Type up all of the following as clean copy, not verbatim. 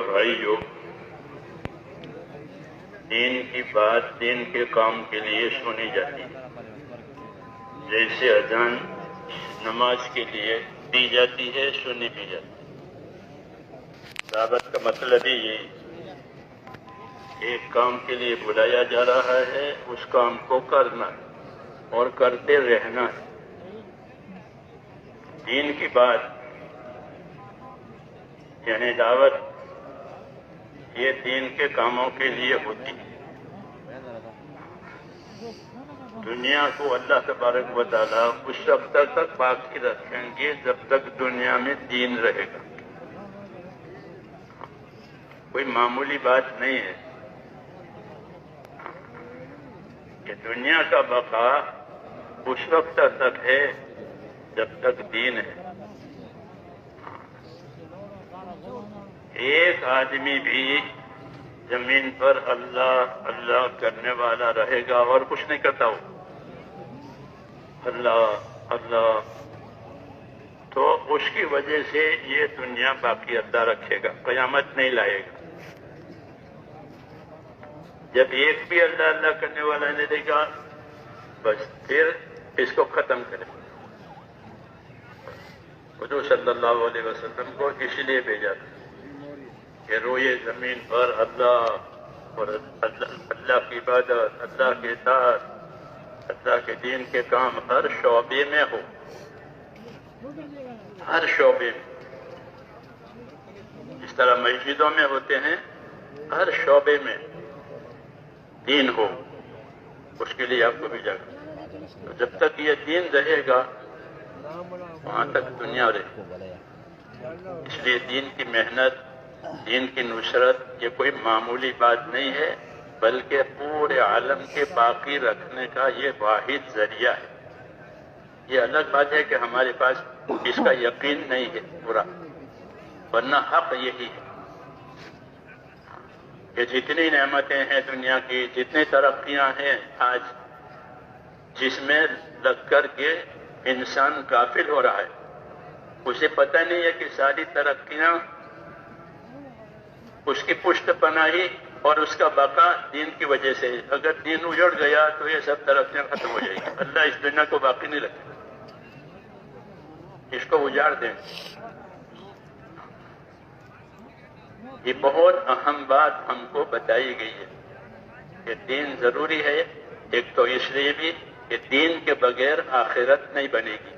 بھائیو، دین کی بات دین کے کام کے لیے سنی جاتی ہے، جیسے اذان نماز کے لیے دی جاتی ہے، سنی بھی جاتی ہے۔ دعوت کا مطلب ہی یہی، ایک کام کے لیے بلایا جا رہا ہے، اس کام کو کرنا اور کرتے رہنا ہے۔ دین کی بات یعنی دعوت، یہ دین کے کاموں کے لیے ہوتی ہے۔ دنیا کو اللہ تبارک و تعالیٰ اس وقت تک باقی رکھیں گے جب تک دنیا میں دین رہے گا۔ کوئی معمولی بات نہیں ہے کہ دنیا کا بقا اس وقت تک ہے جب تک دین ہے۔ ایک آدمی بھی زمین پر اللہ اللہ کرنے والا رہے گا اور کچھ نہیں کرتا ہو، اللہ اللہ، تو اس کی وجہ سے یہ دنیا باقی اللہ رکھے گا، قیامت نہیں لائے گا۔ جب ایک بھی اللہ اللہ کرنے والا نہیں دے گا، بس پھر اس کو ختم کرے۔ حضور صلی اللہ علیہ وسلم کو اس لیے بھیجا تھا کہ روئے زمین پر اللہ اور اللہ کی عبادت، اللہ کے اطاعت، اللہ کے دین کے کام ہر شعبے میں ہو، ہر شعبے میں، جس طرح مسجدوں میں ہوتے ہیں، ہر شعبے میں دین ہو، اس کے لیے آپ کو بھیجا گیا۔ تو جب تک یہ دین رہے گا وہاں تک دنیا رہے گی۔ اس لیے دین کی محنت، دین کی نصرت یہ کوئی معمولی بات نہیں ہے، بلکہ پورے عالم کے باقی رکھنے کا یہ واحد ذریعہ ہے۔ یہ الگ بات ہے کہ ہمارے پاس اس کا یقین نہیں ہے پورا، ورنہ حق یہی ہے کہ جتنی نعمتیں ہیں دنیا کی، جتنی ترقیاں ہیں آج، جس میں لگ کر کے انسان غافل ہو رہا ہے، اسے پتہ نہیں ہے کہ ساری ترقیاں اس کی پشت پناہی اور اس کا بقا دین کی وجہ سے ہے۔ اگر دین اجڑ گیا تو یہ سب ترقیاں ختم ہو جائیں گی۔ اللہ اس دنیا کو باقی نہیں رکھے، اس کو اجاڑ دیں۔ یہ بہت اہم بات ہم کو بتائی گئی ہے کہ دین ضروری ہے۔ ایک تو اس لیے بھی کہ دین کے بغیر آخرت نہیں بنے گی،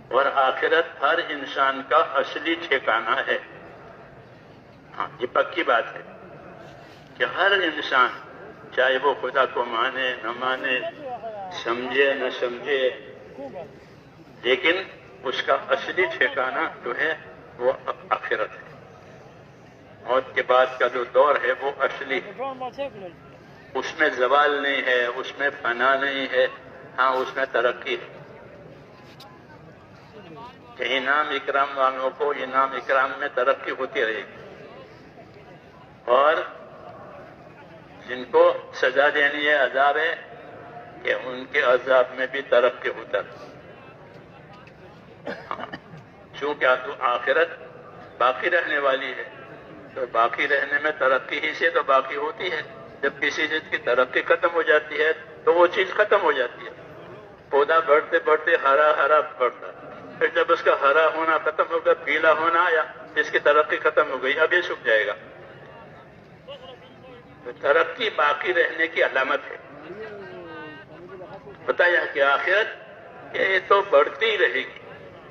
اور آخرت ہر انسان کا اصلی ٹھکانہ ہے۔ ہاں، یہ پکی بات ہے کہ ہر انسان، چاہے وہ خدا کو مانے نہ مانے، سمجھے نہ سمجھے، لیکن اس کا اصلی ٹھکانہ جو ہے وہ آخرت ہے۔ موت کے بعد کا جو دور ہے وہ اصلی ہے، اس میں زوال نہیں ہے، اس میں فنا نہیں ہے، ہاں اس میں ترقی ہے کہ انعام اکرام والوں کو انعام اکرام میں ترقی ہوتی رہے گی، اور جن کو سزا دینی ہے، عذاب ہے، کہ ان کے عذاب میں بھی ترقی ہوتا ہے۔ چونکہ آخرت باقی رہنے والی ہے، تو باقی رہنے میں ترقی ہی سے تو باقی ہوتی ہے۔ جب کسی چیز کی ترقی ختم ہو جاتی ہے تو وہ چیز ختم ہو جاتی ہے۔ پودا بڑھتے بڑھتے ہرا ہرا بڑھتا ہے، پھر جب اس کا ہرا ہونا ختم ہوگا، پیلا ہونا آیا، اس کی ترقی ختم ہو گئی، اب یہ سوکھ جائے گا۔ تو ترقی باقی رہنے کی علامت ہے۔ بتایا کہ آخرت یہ تو بڑھتی ہی رہے گی،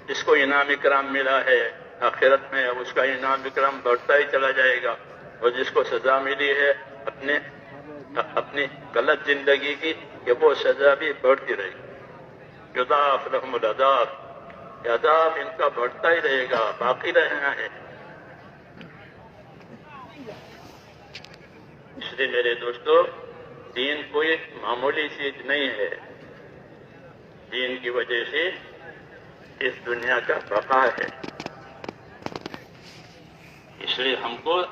جس کو انعام اکرام ملا ہے آخرت میں اس کا انعام اکرام بڑھتا ہی چلا جائے گا، اور جس کو سزا ملی ہے اپنی غلط زندگی کی، کہ وہ سزا بھی بڑھتی رہے گی۔ یضاعف لهم العذاب، عذاب ان کا بڑھتا ہی رہے گا، باقی رہنا ہے۔ اس لیے میرے دوستو، دین کوئی معمولی چیز نہیں ہے۔ دین کی وجہ سے اس دنیا کا بقا ہے۔ اس لیے ہم کو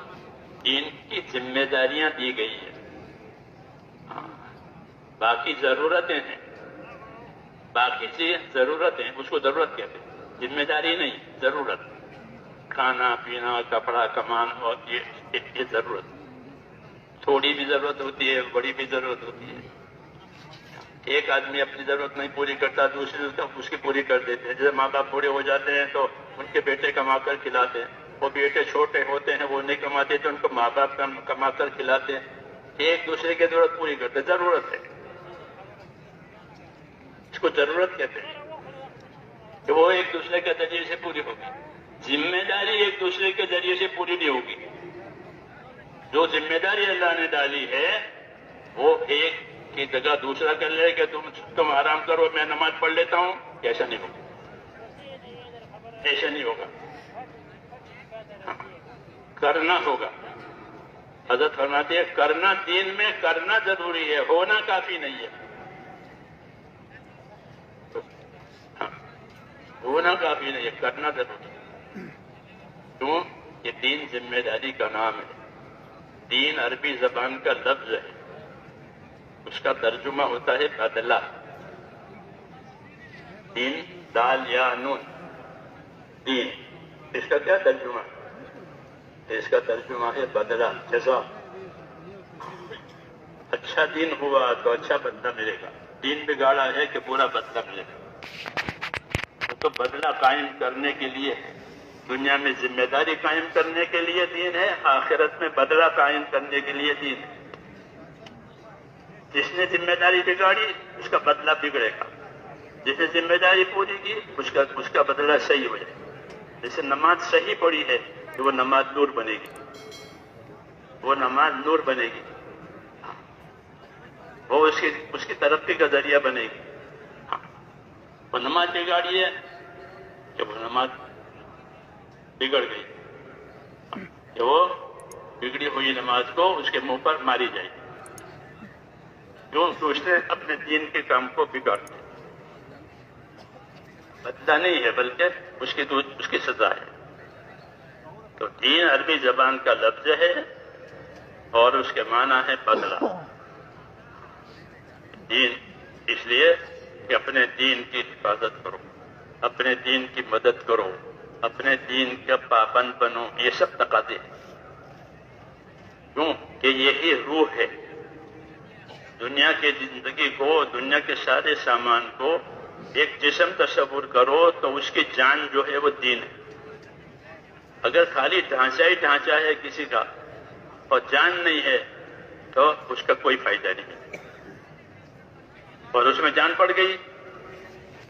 دین کی ذمہ داریاں دی گئی ہیں۔ باقی ضرورتیں ہیں، باقی چیز ضرورتیں، اس کو ضرورت کہتے ہیں، ذمہ داری نہیں، ضرورت۔ کھانا پینا کپڑا کمان اور یہ ضرورت تھوڑی بھی ضرورت ہوتی ہے بڑی بھی ضرورت ہوتی ہے. ایک آدمی اپنی ضرورت نہیں پوری کرتا دوسرے اس کی پوری کر دیتے ہیں. جیسے ماں باپ بوڑھے ہو جاتے ہیں تو ان کے بیٹے کما کر کھلاتے ہیں. وہ بیٹے چھوٹے ہوتے ہیں وہ نہیں کماتے تو ان کو ماں باپ کما کر کھلاتے ہیں. ایک دوسرے کی ضرورت پوری کرتے. ضرورت ہے اس کو ضرورت کہتے ہیں کہ وہ ایک دوسرے کے ذریعے سے پوری ہوگی. ذمہ داری ایک دوسرے کے ذریعے سے پوری نہیں ہوگی. جو ذمہ داری اللہ نے ڈالی ہے وہ ایک کی جگہ دوسرا کر لے کہ تم آرام کرو میں نماز پڑھ لیتا ہوں. ایسا نہیں ہوگا. ایسا نہیں ہوگا. کرنا ہوگا. حضرت فرماتے ہیں کرنا دین میں کرنا ضروری ہے ہونا کافی نہیں ہے. ہونا کافی نہیں ہے کرنا ضروری ہے. کیوں؟ یہ دین ذمہ داری کا نام ہے. دین عربی زبان کا لفظ ہے. اس کا ترجمہ ہوتا ہے بدلہ. دین دال یا نون دین اس کا کیا ترجمہ؟ اس کا ترجمہ ہے بدلہ جزا. اچھا دین ہوا تو اچھا بدلہ ملے گا. دین بگاڑا ہے کہ پورا بدلہ ملے گا. تو بدلہ قائم کرنے کے لیے دنیا میں ذمہ داری قائم کرنے کے لیے دین ہے. آخرت میں بدلہ قائم کرنے کے لیے دین ہے. جس نے ذمہ داری بگاڑی اس کا بدلہ بگڑے گا. جس نے ذمہ داری پوری کی اس کا بدلہ صحیح ہو جائے گا. جیسے نماز صحیح پڑھی ہے تو وہ نماز نور بنے گی. وہ نماز نور بنے گی. وہ اس کی ترقی کا ذریعہ بنے گی. وہ نماز بگاڑی ہے کہ وہ نماز بگڑ گئی کہ وہ بگڑی ہوئی نماز کو اس کے منہ پر ماری جائے گی. کیوں کہ اس نے اپنے دین کے کام کو بگاڑ دیا. بدلہ نہیں ہے بلکہ اس کی سزا ہے. تو دین عربی زبان کا لفظ ہے اور اس کے معنی ہے بدلہ. دین اس لیے کہ اپنے دین کی حفاظت کرو اپنے دین کی مدد کرو اپنے دین کا پابند بنو. یہ سب تقاضے ہیں. کیوں کہ یہی روح ہے. دنیا کی زندگی کو دنیا کے سارے سامان کو ایک جسم تصور کرو تو اس کی جان جو ہے وہ دین ہے. اگر خالی ڈھانچہ ہی ڈھانچہ ہے کسی کا اور جان نہیں ہے تو اس کا کوئی فائدہ نہیں. اور اس میں جان پڑ گئی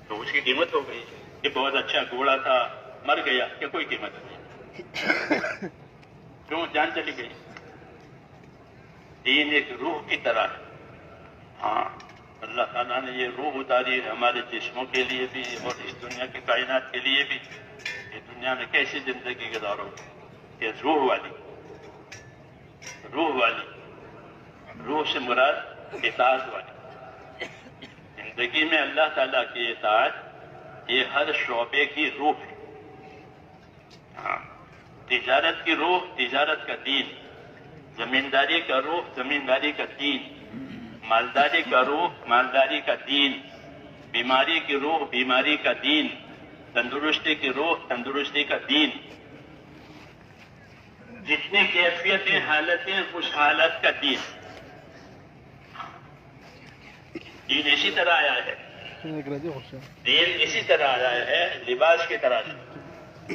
تو اس کی قیمت ہو گئی. یہ بہت اچھا گھوڑا تھا مر گیا کہ کوئی قیمت نہیں. کیوں؟ جان چلی گئی. دین ایک روح کی طرح ہے. ہاں اللہ تعالیٰ نے یہ روح اتاری ہے ہمارے جسموں کے لیے بھی اور اس دنیا کی کائنات کے لیے بھی. یہ دنیا میں کیسی زندگی گزارو یہ روح والی. روح سے مراد اطاعت والی زندگی میں اللہ تعالیٰ کی اطاعت. یہ ہر شعبے کی روح ہے. ہاں تجارت کی روح تجارت کا دین. زمینداری کا روح زمینداری کا دین. مالداری کا روح مالداری کا دین. بیماری کی روح بیماری کا دین. تندرستی کی روح تندرستی کا دین. جتنی کیفیتیں حالتیں اس حالت کا دین. دین اسی طرح آیا ہے. دین اسی طرح آیا ہے لباس کی طرح سے.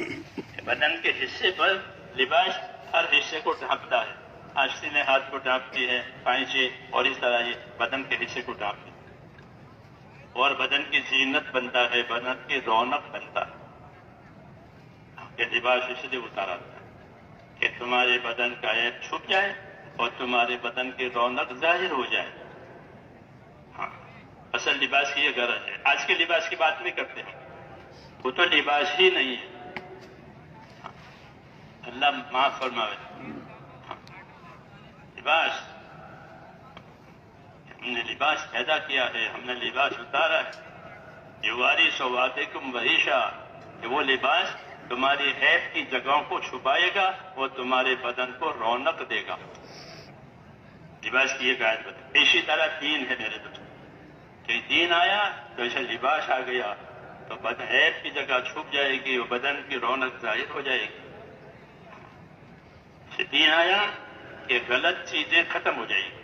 بدن کے حصے پر لباس ہر حصے کو ڈھانپتا ہے. آستینیں ہاتھ کو ڈھانپتی ہے پائچے اور اس طرح یہ بدن کے حصے کو ڈھانپتی ہے اور بدن کی زینت بنتا ہے بدن کی رونق بنتا ہے. یہ لباس اس لیے اتارا تھا کہ تمہارے بدن کا عیب چھپ جائے اور تمہارے بدن کی رونق ظاہر ہو جائے. ہاں اصل لباس کی یہ غرض ہے. آج کے لباس کی بات نہیں کرتے ہیں وہ تو لباس ہی نہیں ہے. اللہ معاف فرمائے. لباس ہم نے لباس پیدا کیا ہے ہم نے لباس اتارا ہے. یواری سواتکم وحیشا کہ وہ لباس تمہاری عیب کی جگہوں کو چھپائے گا اور تمہارے بدن کو رونق دے گا. لباس کی یہ قاعدہ بتا. اسی طرح دین ہے میرے دوست کہ دین آیا تو ایسا لباس آ گیا تو عیب کی جگہ چھپ جائے گی اور بدن کی رونق ظاہر ہو جائے گی. کہ دین آیا کہ غلط چیزیں ختم ہو جائیں گی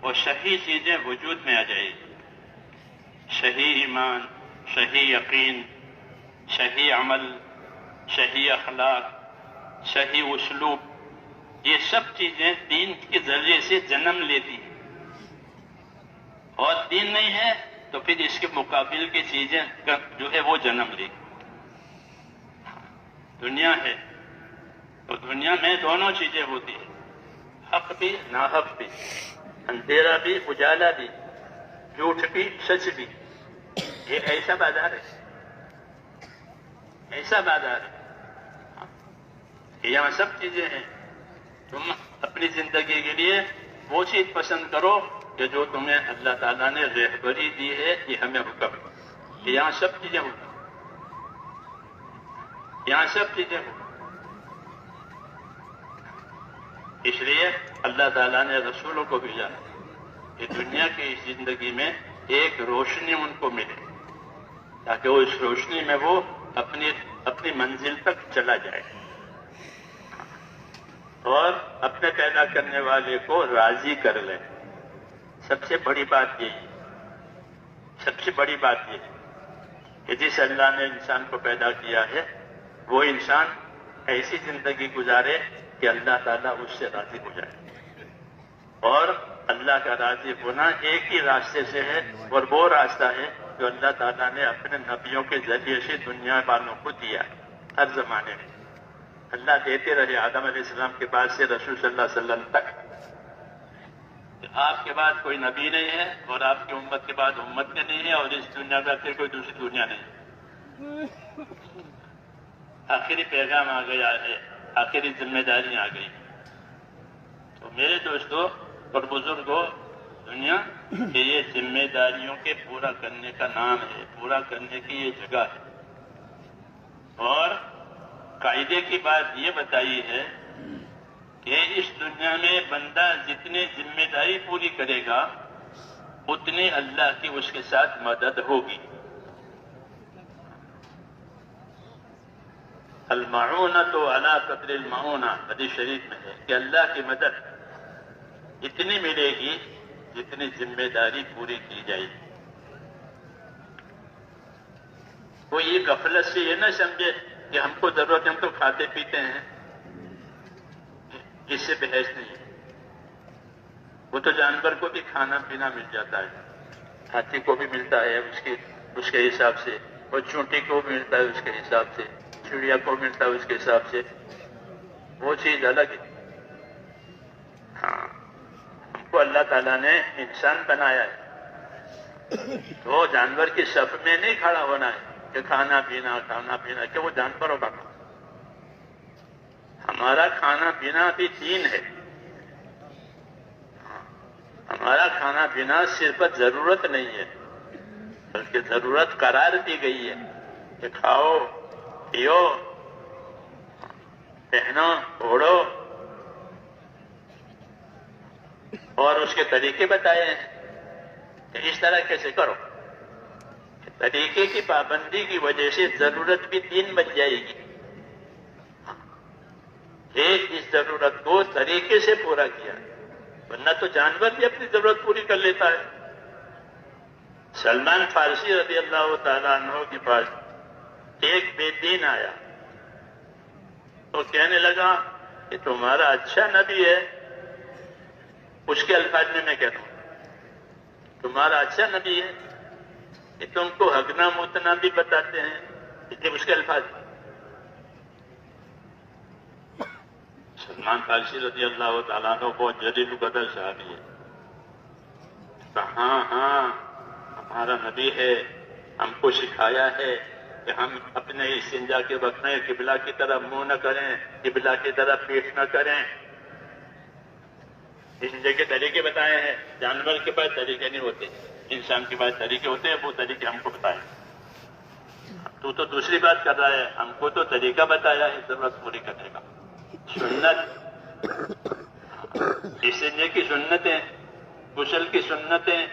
اور صحیح چیزیں وجود میں آ جائیں گی. صحیح ایمان، صحیح یقین، صحیح عمل، صحیح اخلاق، صحیح اسلوب، یہ سب چیزیں دین کے ذریعے سے جنم لیتی ہیں. اور دین نہیں ہے تو پھر اس کے مقابل کی چیزیں جو ہے وہ جنم لے گی. دنیا ہے تو دنیا میں دونوں چیزیں ہوتی ہیں، حق بھی ناحق بھی، اندھیرا بھی اجالا بھی، جھوٹ بھی سچ بھی. یہ ایسا بازار ہے، ایسا بازار ہے. یہاں سب چیزیں ہیں. تم اپنی زندگی کے لیے وہ چیز پسند کرو کہ جو تمہیں اللہ تعالیٰ نے رہبری دی ہے. یہ ہمیں حکم ہے کہ یہاں سب چیزیں ہوں، یہاں سب چیزیں ہوں. اس لیے اللہ تعالیٰ نے رسولوں کو بھیجا کہ دنیا کی اس زندگی میں ایک روشنی ان کو ملے تاکہ وہ اس روشنی میں وہ اپنی منزل تک چلا جائے اور اپنے پیدا کرنے والے کو راضی کر لے. سب سے بڑی بات یہی، سب سے بڑی بات یہ کہ جس اللہ نے انسان کو پیدا کیا ہے وہ انسان ایسی زندگی گزارے کہ اللہ تعالیٰ اس سے راضی ہو جائے. اور اللہ کا راضی ہونا ایک ہی راستے سے ہے اور وہ راستہ ہے جو اللہ تعالیٰ نے اپنے نبیوں کے ذریعے سے دنیا والوں کو دیا ہے. ہر زمانے میں اللہ دیتے رہے، آدم علیہ السلام کے بعد سے رسول صلی اللہ علیہ وسلم تک. آپ کے بعد کوئی نبی نہیں ہے اور آپ کی امت کے بعد امت میں نہیں ہے اور اس دنیا میں پھر کوئی دوسری دنیا نہیں ہے. آخری پیغام آ گیا ہے، آخری ذمہ داری آ گئی. تو میرے دوستو اور بزرگوں، دنیا کہ یہ ذمہ داریوں کے پورا کرنے کا نام ہے، پورا کرنے کی یہ جگہ ہے. اور قاعدے کی بات یہ بتائی ہے کہ اس دنیا میں بندہ جتنی ذمہ داری پوری کرے گا اتنی اللہ کی اس کے ساتھ مدد ہوگی. المعونۃ علی قدر المعونہ حدیث شریف میں ہے کہ اللہ کی مدد اتنی ملے گی جتنی ذمہ داری پوری کی جائے گی. کوئی یہ غفلت سے یہ نہ سمجھے کہ ہم کو ضرورت ہے، ہم تو کھاتے پیتے ہیں، اس سے بحث نہیں. وہ تو جانور کو بھی کھانا پینا مل جاتا ہے، ہاتھی کو بھی ملتا ہے اس کے حساب سے، اور چونٹی کو بھی ملتا ہے اس کے حساب سے، چڑیا کو ملتا ہے اس کے حساب سے. وہ چیز الگ ہے. ہاں، ہم کو اللہ تعالیٰ نے انسان بنایا ہے تو جانور کی صف میں نہیں کھڑا ہونا ہے کہ کھانا پینا کہ وہ جانوروں کا کام. ہمارا کھانا پینا بھی دین ہے. ہمارا کھانا پینا صرف ضرورت نہیں ہے بلکہ ضرورت قرار دی گئی ہے کہ کھاؤ پیو پہنو اوڑھو، اور اس کے طریقے بتائے ہیں کہ اس طرح کیسے کرو. طریقے کی پابندی کی وجہ سے ضرورت بھی دین بن جائے گی. ایک اس ضرورت کو طریقے سے پورا کیا، ورنہ تو جانور بھی اپنی ضرورت پوری کر لیتا ہے. سلمان فارسی رضی اللہ تعالیٰ عنہ کے پاس ایک بے دین آیا تو کہنے لگا کہ تمہارا اچھا نبی ہے. اس کے الفاظ میں کہتا ہوں تمہارا اچھا نبی ہے کہ تم کو ہگنا موتنا بھی بتاتے ہیں. یہ اس کے الفاظ. سلمان فارسی رضی اللہ تعالیٰ عنہ بہت جلیل القدر صحابی ہے. ہاں ہمارا نبی ہے، ہم کو سکھایا ہے کہ ہم اپنے استنجا کے وقت میں قبلہ کی طرف منہ نہ کریں، قبلہ کی طرف پیٹ نہ کریں. استنجا کے طریقے بتائے ہیں. جانور کے پاس طریقے نہیں ہوتے، انسان کے پاس طریقے ہوتے ہیں. وہ طریقے ہم کو بتائے. تو دوسری بات کر رہا ہے، ہم کو تو طریقہ بتایا ہے ضرورت پوری کرنے کا. سنت، استنجا کی سنتیں، غسل کی سنتیں،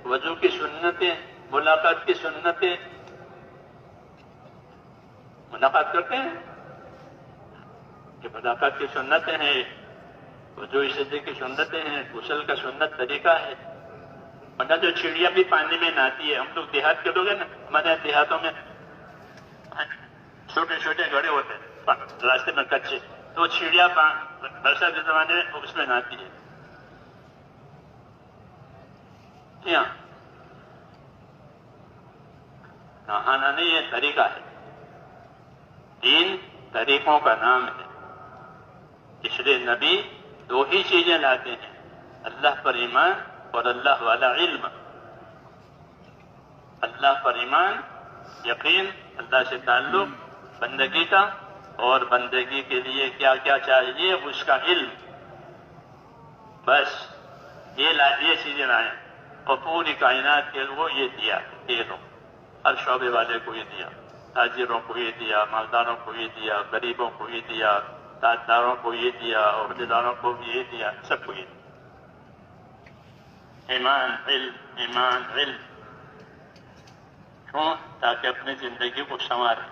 وضو کی سنتیں، ملاقات کی سنتیں. ملاقات کرتے ہیں کہ صداقت کی سنتیں ہیں، وضو سجدے کی سنتیں ہیں، غسل کا سنت طریقہ ہے. ورنہ جو چڑیا بھی پانی میں نہاتی ہے، ہم لوگ دیہات کے لوگ ہیں نا، ہمارے دیہاتوں میں چھوٹے چھوٹے گڑھے ہوتے ہیں راستے میں کچے، تو چڑیا برسات کے زمانے میں اس میں نہاتی ہے. نہانا نہیں، یہ طریقہ ہے. دین طریقوں کا نام ہے. اس لیے نبی دو ہی چیزیں لاتے ہیں، اللہ پر ایمان اور اللہ والا علم. اللہ پر ایمان، یقین، اللہ سے تعلق، بندگی کا، اور بندگی کے لیے کیا کیا چاہیے اس کا علم. بس یہ چیزیں لائیں، اور پوری کائنات کے لوگوں یہ دیا. تینوں، ہر شعبے والے کو یہ دیا، تاجروں کو یہ دیا، مالداروں کو یہ دیا، غریبوں کو یہ دیا، تاجداروں کو یہ دیا، عہدیداروں کو بھی یہ دیا، سب کو یہ دیا. ایمان، علم، ایمان، علم. کیوں؟ تاکہ اپنی زندگی کو سنوارے.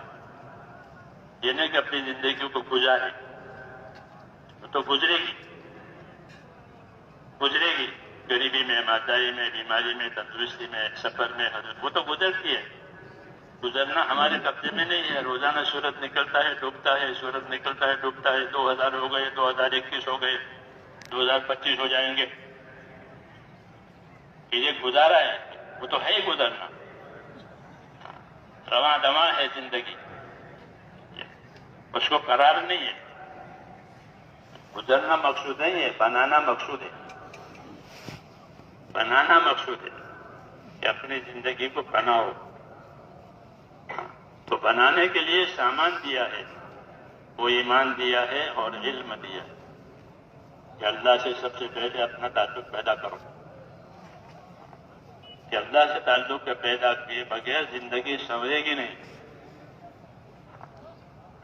یہ نہیں کہ اپنی زندگی کو گزارے، وہ تو گزرے گی، غریبی میں، مادائی میں، بیماری میں، تندرستی میں، سفر میں، وہ تو گزرتی ہے. گزرنا ہمارے قبضے میں نہیں ہے. روزانہ سورج نکلتا ہے، ڈوبتا ہے، سورج نکلتا ہے، ڈوبتا ہے. 2000 ہو گئے، 2021 ہو گئے، 2025 ہو جائیں گے. یہ گزارا ہے، وہ تو ہے ہی گزرنا. رواں دواں ہے زندگی، اس کو قرار نہیں ہے. گزرنا مقصود نہیں ہے، بنانا مقصود ہے. بنانا مقصود ہے کہ اپنی زندگی کو بناؤ. تو بنانے کے لیے سامان دیا ہے، وہ ایمان دیا ہے اور علم دیا ہے کہ اللہ سے سب سے پہلے اپنا تعلق پیدا کرو. کہ اللہ سے تعلق کے پیدا کیے بغیر زندگی سنورے گی نہیں.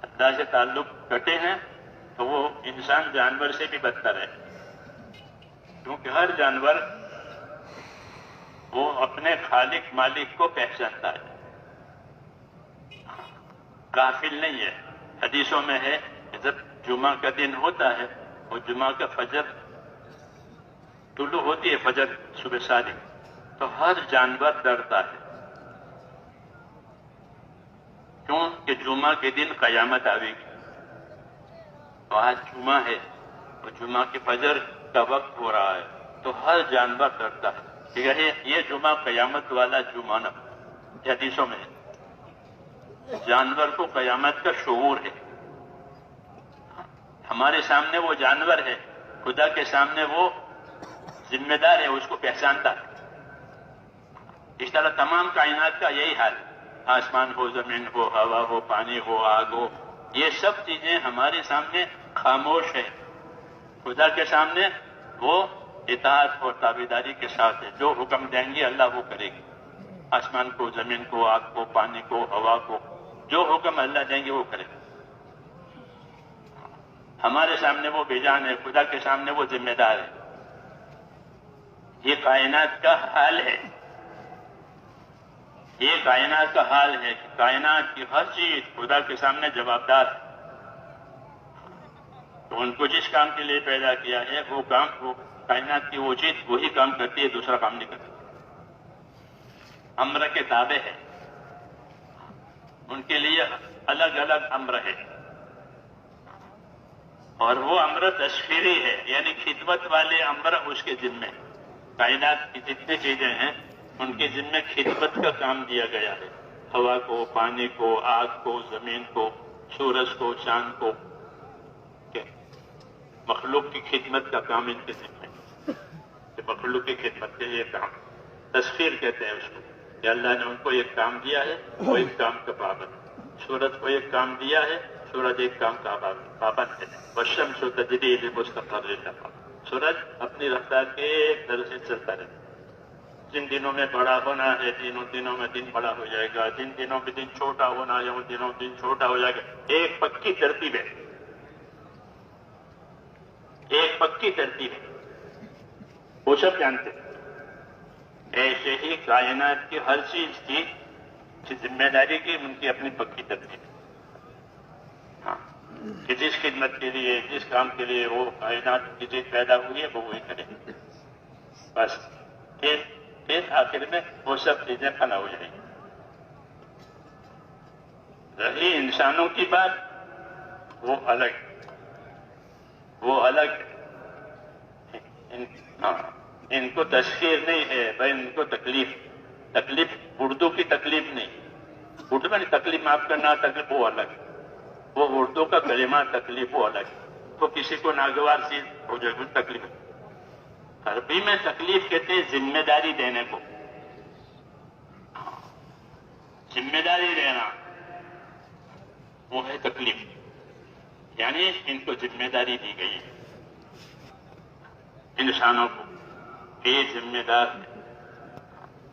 اللہ سے تعلق کٹے ہیں تو وہ انسان جانور سے بھی بدتر ہے. کیونکہ ہر جانور وہ اپنے خالق مالک کو پہچانتا ہے، غافل نہیں ہے. حدیثوں میں ہے کہ جب جمعہ کا دن ہوتا ہے، وہ جمعہ کا فجر طلوع ہوتی ہے، فجر صبح صادق، تو ہر جانور ڈرتا ہے. کیوں؟ کہ جمعہ کے دن قیامت آئے گی. تو آج جمعہ ہے، اور جمعہ کے فجر کا وقت ہو رہا ہے، تو ہر جانور ڈرتا ہے کہ یہ جمعہ قیامت والا جمعہ نہ. حدیثوں میں ہے جانور کو قیامت کا شعور ہے. ہمارے سامنے وہ جانور ہے، خدا کے سامنے وہ ذمہ دار ہے، اس کو پہچانتا ہے. اس طرح تمام کائنات کا یہی حال ہے. آسمان ہو، زمین ہو، ہوا ہو، پانی ہو، آگ ہو، یہ سب چیزیں ہمارے سامنے خاموش ہے. خدا کے سامنے وہ اطاعت اور تابعداری کے ساتھ ہے. جو حکم دیں گے اللہ وہ کرے گی. آسمان کو، زمین کو، آگ کو، پانی کو، ہوا کو، جو حکم اللہ دیں گے وہ کرے گا. ہمارے سامنے وہ بے جان ہے، خدا کے سامنے وہ ذمہ دار ہے. یہ کائنات کا حال ہے. یہ کائنات کا حال ہے کہ کائنات کی ہر چیز خدا کے سامنے جوابدار ہے. تو ان کو جس کام کے لیے پیدا کیا ہے وہ کام، وہ کائنات کی وہ چیز وہی کام کرتی ہے، دوسرا کام نہیں کرتی. امر کے تابع ہے، ان کے لیے الگ الگ امر ہے. اور وہ امر تشخیری ہے، یعنی خدمت والے امر اس کے ذمے. کائنات کی جتنی چیزیں ہیں ان کے ذمے خدمت کا کام دیا گیا ہے. ہوا کو، پانی کو، آگ کو، زمین کو، سورج کو، چاند کو، مخلوق کی خدمت کا کام ان کے ذمے ہے. مخلوق کی خدمت کے لیے کام تسخیر کہتے ہیں اس کو، کہ اللہ نے ان کو ایک کام دیا ہے، وہ ایک کام کا پابند. سورج کو ایک کام دیا ہے، سورج ایک کام کا پابند ہے. والشمس تجری لمستقر لها. سورج اپنی رفتار کے ایک طرح سے چلتا رہتا ہے. جن دنوں میں بڑا ہونا ہے، تینوں دنوں میں دن بڑا ہو جائے گا. جن دنوں میں دن چھوٹا ہونا ہے، ان دنوں میں دن چھوٹا ہو جائے گا. ایک پکی ترتیب ہے، ایک پکی ترتیب ہے، وہ سب جانتے ہیں. ایسے ہی کائنات کی ہر چیز کی ذمہ داری کی ان کی اپنی پکی ترتیب ہے. ہاں، کہ جس خدمت کے لیے، جس کام کے لیے وہ کائنات کی چیز پیدا ہوئی ہے وہ وہی کرے، بس پھر آخر میں وہ سب چیزیں فنا ہو جائیں گی۔ رہی انسانوں کی بات، وہ الگ ان کو تشخیر نہیں ہے بھائی، ان کو تکلیف اردو کی تکلیف نہیں، اردو میں تکلیف معاف کرنا، تکلیف وہ الگ، وہ اردو کا کلمہ تکلیف وہ الگ، تو کسی کو ناگوار چیز ہو جائے تکلیف۔ عربی میں تکلیف کہتے ہیں ذمہ داری دینے کو، ذمہ داری دینا وہ ہے تکلیف، یعنی ان کو ذمہ داری دی گئی ہے انسانوں کو، یہ ذمہ دار ہے،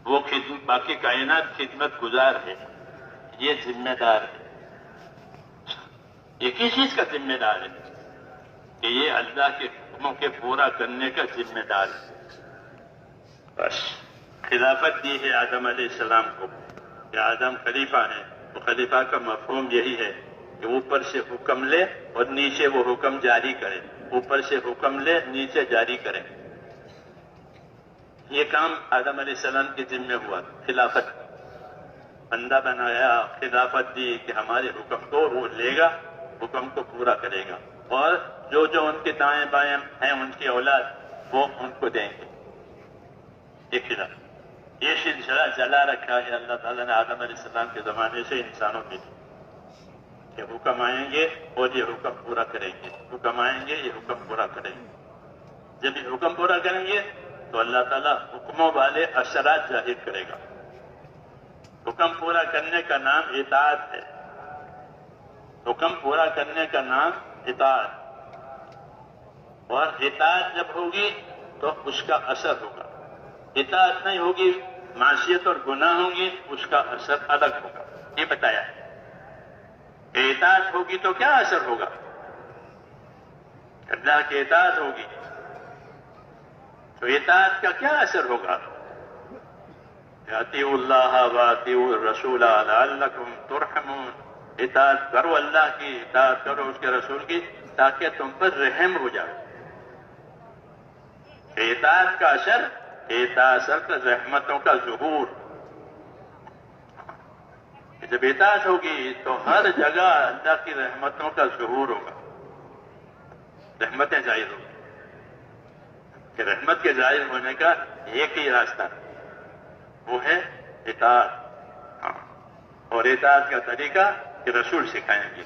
وہ باقی کائنات خدمت گزار ہے، یہ ذمہ دار ہے، یہ کس چیز کا ذمہ دار ہے کہ یہ اللہ کے حکموں کے پورا کرنے کا ذمہ دار ہے۔ بس خلافت دی ہے آدم علیہ السلام کو کہ آدم خلیفہ ہے، تو خلیفہ کا مفہوم یہی ہے کہ اوپر سے حکم لے اور نیچے وہ حکم جاری کرے، اوپر سے حکم لے نیچے جاری کرے۔ یہ کام آدم علیہ السلام کے ذمہ ہوا، خلافت، بندہ بنایا، خلافت دی کہ ہمارے حکم کو وہ لے گا، حکم کو پورا کرے گا، اور جو ان کے دائیں بائیں ہیں ان کی اولاد وہ ان کو دیں گے۔ یہ سلسلہ چلا رکھا ہے اللہ تعالیٰ نے آدم علیہ السلام کے زمانے سے انسانوں کے لیے کہ حکم آئیں گے اور یہ حکم پورا کریں گے، حکم آئیں گے یہ حکم پورا کریں گے۔ جب یہ حکم پورا کریں گے تو اللہ تعالیٰ حکموں والے اثرات ظاہر کرے گا۔ حکم پورا کرنے کا نام اطاعت ہے، حکم پورا کرنے کا نام اطاعت، اور اطاعت جب ہوگی تو اس کا اثر ہوگا، اطاعت نہیں ہوگی، معصیت اور گناہ ہوں گی، اس کا اثر الگ ہوگا۔ یہ بتایا ہے کہ اطاعت ہوگی تو کیا اثر ہوگا، اللہ کی اطاعت ہوگی تو اطاعت کا کیا اثر ہوگا، اطیعوا اللہ واطیعوا الرسول لعلکم ترحمون، اطاعت کرو اللہ کی، اطاعت کرو اس کے رسول کی تاکہ تم پر رحم ہو جائے۔ اطاعت کا اثر رحمتوں کا ظہور، جب اطاعت ہوگی تو ہر جگہ اللہ کی رحمتوں کا ظہور ہوگا، رحمتیں ظاہر ہوگی، کہ رحمت کے ظاہر ہونے کا ایک ہی راستہ وہ ہے اطاعت، اور اطاعت کا طریقہ کہ رسول سکھائیں گے۔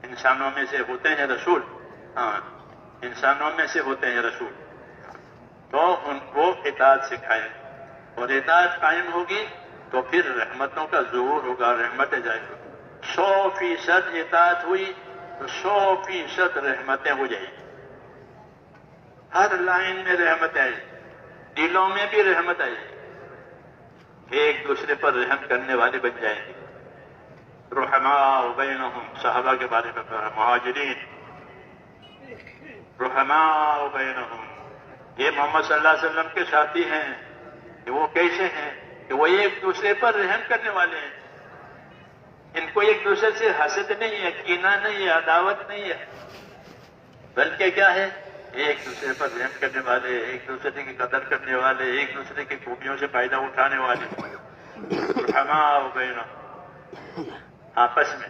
انسانوں میں سے ہوتے ہیں رسول، انسانوں میں سے ہوتے ہیں رسول، تو ان کو اطاعت سکھائیں، اور اطاعت قائم ہوگی تو پھر رحمتوں کا ظہور ہوگا، رحمتیں ظاہر ہوگی۔ 100% اطاعت ہوئی تو 100% رحمتیں ہو جائیں گی، ہر لائن میں رحمت آئے، دلوں میں بھی رحمت آئے، ایک دوسرے پر رحم کرنے والے بن جائیں گے۔ رحماء بینہم، صحابہ کے بارے میں کہا، مہاجرین رحماء بینہم، یہ محمد صلی اللہ علیہ وسلم کے ساتھی ہیں، کہ وہ کیسے ہیں کہ وہ ایک دوسرے پر رحم کرنے والے ہیں، ان کو ایک دوسرے سے حسد نہیں ہے، کینہ نہیں ہے، عداوت نہیں ہے، بلکہ کیا ہے، ایک دوسرے پر رحم کرنے والے، ایک دوسرے کی قدر کرنے والے، ایک دوسرے کی خوبیوں سے فائدہ اٹھانے والے، رحماء بینہم، آپس میں،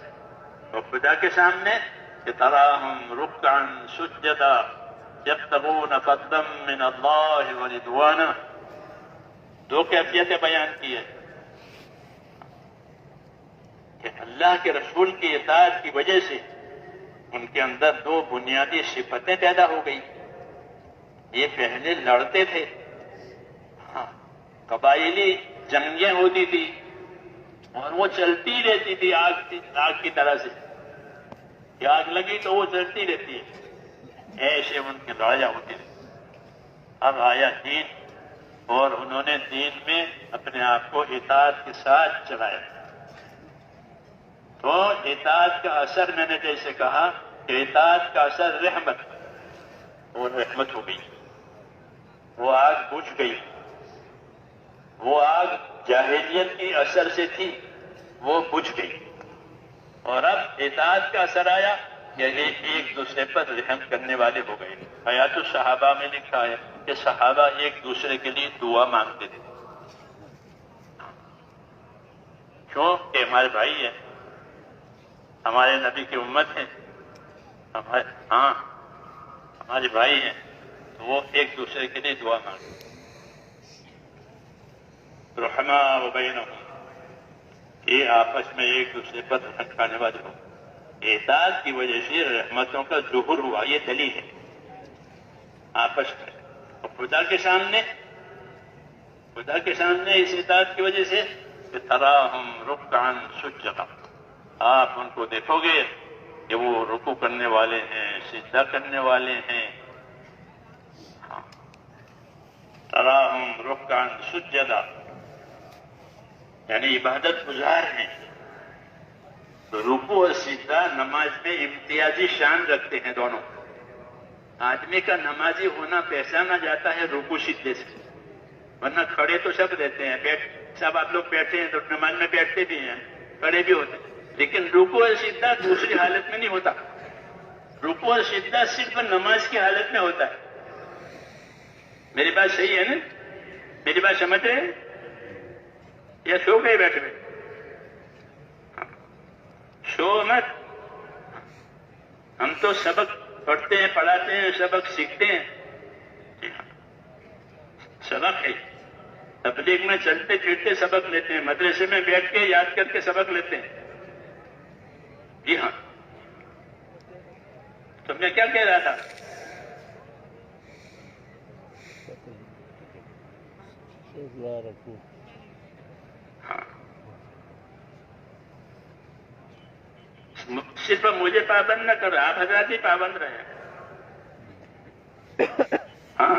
اور خدا کے سامنے کہ تراہم رکعا سجدا یبتغون فضلا من اللہ ورضوانا، دو کیفیتیں بیان کی ہے کہ اللہ کے رسول کی اطاعت کی وجہ سے ان کے اندر دو بنیادی صفتیں پیدا ہو گئی۔ یہ پہلے لڑتے تھے، قبائلی جنگیں ہوتی تھی اور وہ چلتی رہتی تھی آگ کی طرح سے، کہ آگ لگی تو وہ چلتی رہتی ہے، ایسے ان کی لڑائیاں ہوتی تھی۔ اب آیا دین، اور انہوں نے دین میں اپنے آپ کو اطاعت کے ساتھ چلایا، تو اطاعت کا اثر میں نے جیسے کہا کہ اطاعت کا اثر رحمت، اور رحمت ہو گئی، وہ آگ بجھ گئی، وہ آگ جاہلیت کی اثر سے تھی وہ بجھ گئی، اور اب اطاعت کا اثر آیا کہ ایک دوسرے پر رحم کرنے والے ہو گئے. حیات الصحابہ میں لکھا ہے کہ صحابہ ایک دوسرے کے لیے دعا مانگتے تھے. کیوں کہ ہمارے بھائی ہیں، ہمارے نبی کی امت ہے، ہمارے بھائی ہیں، تو وہ ایک دوسرے کے لیے دعا مانگتے. رحماء بینہم، یہ آپس میں ایک دوسرے پر رحم کھانے والے ہو. اعداد کی وجہ سے رحمتوں کا ظہور ہوا، یہ دلیل ہے آپس میں. اور خدا کے سامنے اس اعداد کی وجہ سے کہ تراہم رکعا سجدا، آپ ان کو دیکھو گے کہ وہ رکوع کرنے والے ہیں، سجدہ کرنے والے ہیں. تراہم رکعا سجدا یعنی عبادت گزار ہیں. تو رکوع اور سجدہ نماز میں امتیازی شان رکھتے ہیں دونوں. آدمی کا نمازی ہونا پہچانا جاتا ہے رکوع سجدے سے، ورنہ کھڑے تو سب رہتے ہیں، سب آپ لوگ بیٹھے ہیں تو نماز میں بیٹھتے بھی ہیں، کھڑے بھی ہوتے ہیں، لیکن رکوع اور سجدہ دوسری حالت میں نہیں ہوتا. رکوع اور سجدہ صرف نماز کی حالت میں ہوتا ہے. میری بات صحیح ہے نا؟ میری بات سمجھ رہے ہیں یا سو گئے بیٹھے ہوئے؟ سو مت. ہم تو سبق پڑھتے ہیں، پڑھاتے ہیں، سبق سیکھتے ہیں. سبق ہے. تبلیغ میں چلتے پھرتے سبق لیتے ہیں، مدرسے میں بیٹھ کے یاد کر کے سبق لیتے ہیں. جی ہاں. تو میں کیا کہہ رہا تھا؟ ہاں، صرف مجھے پابند نہ کرو، آپ حضرات بھی پابند رہے. ہاں،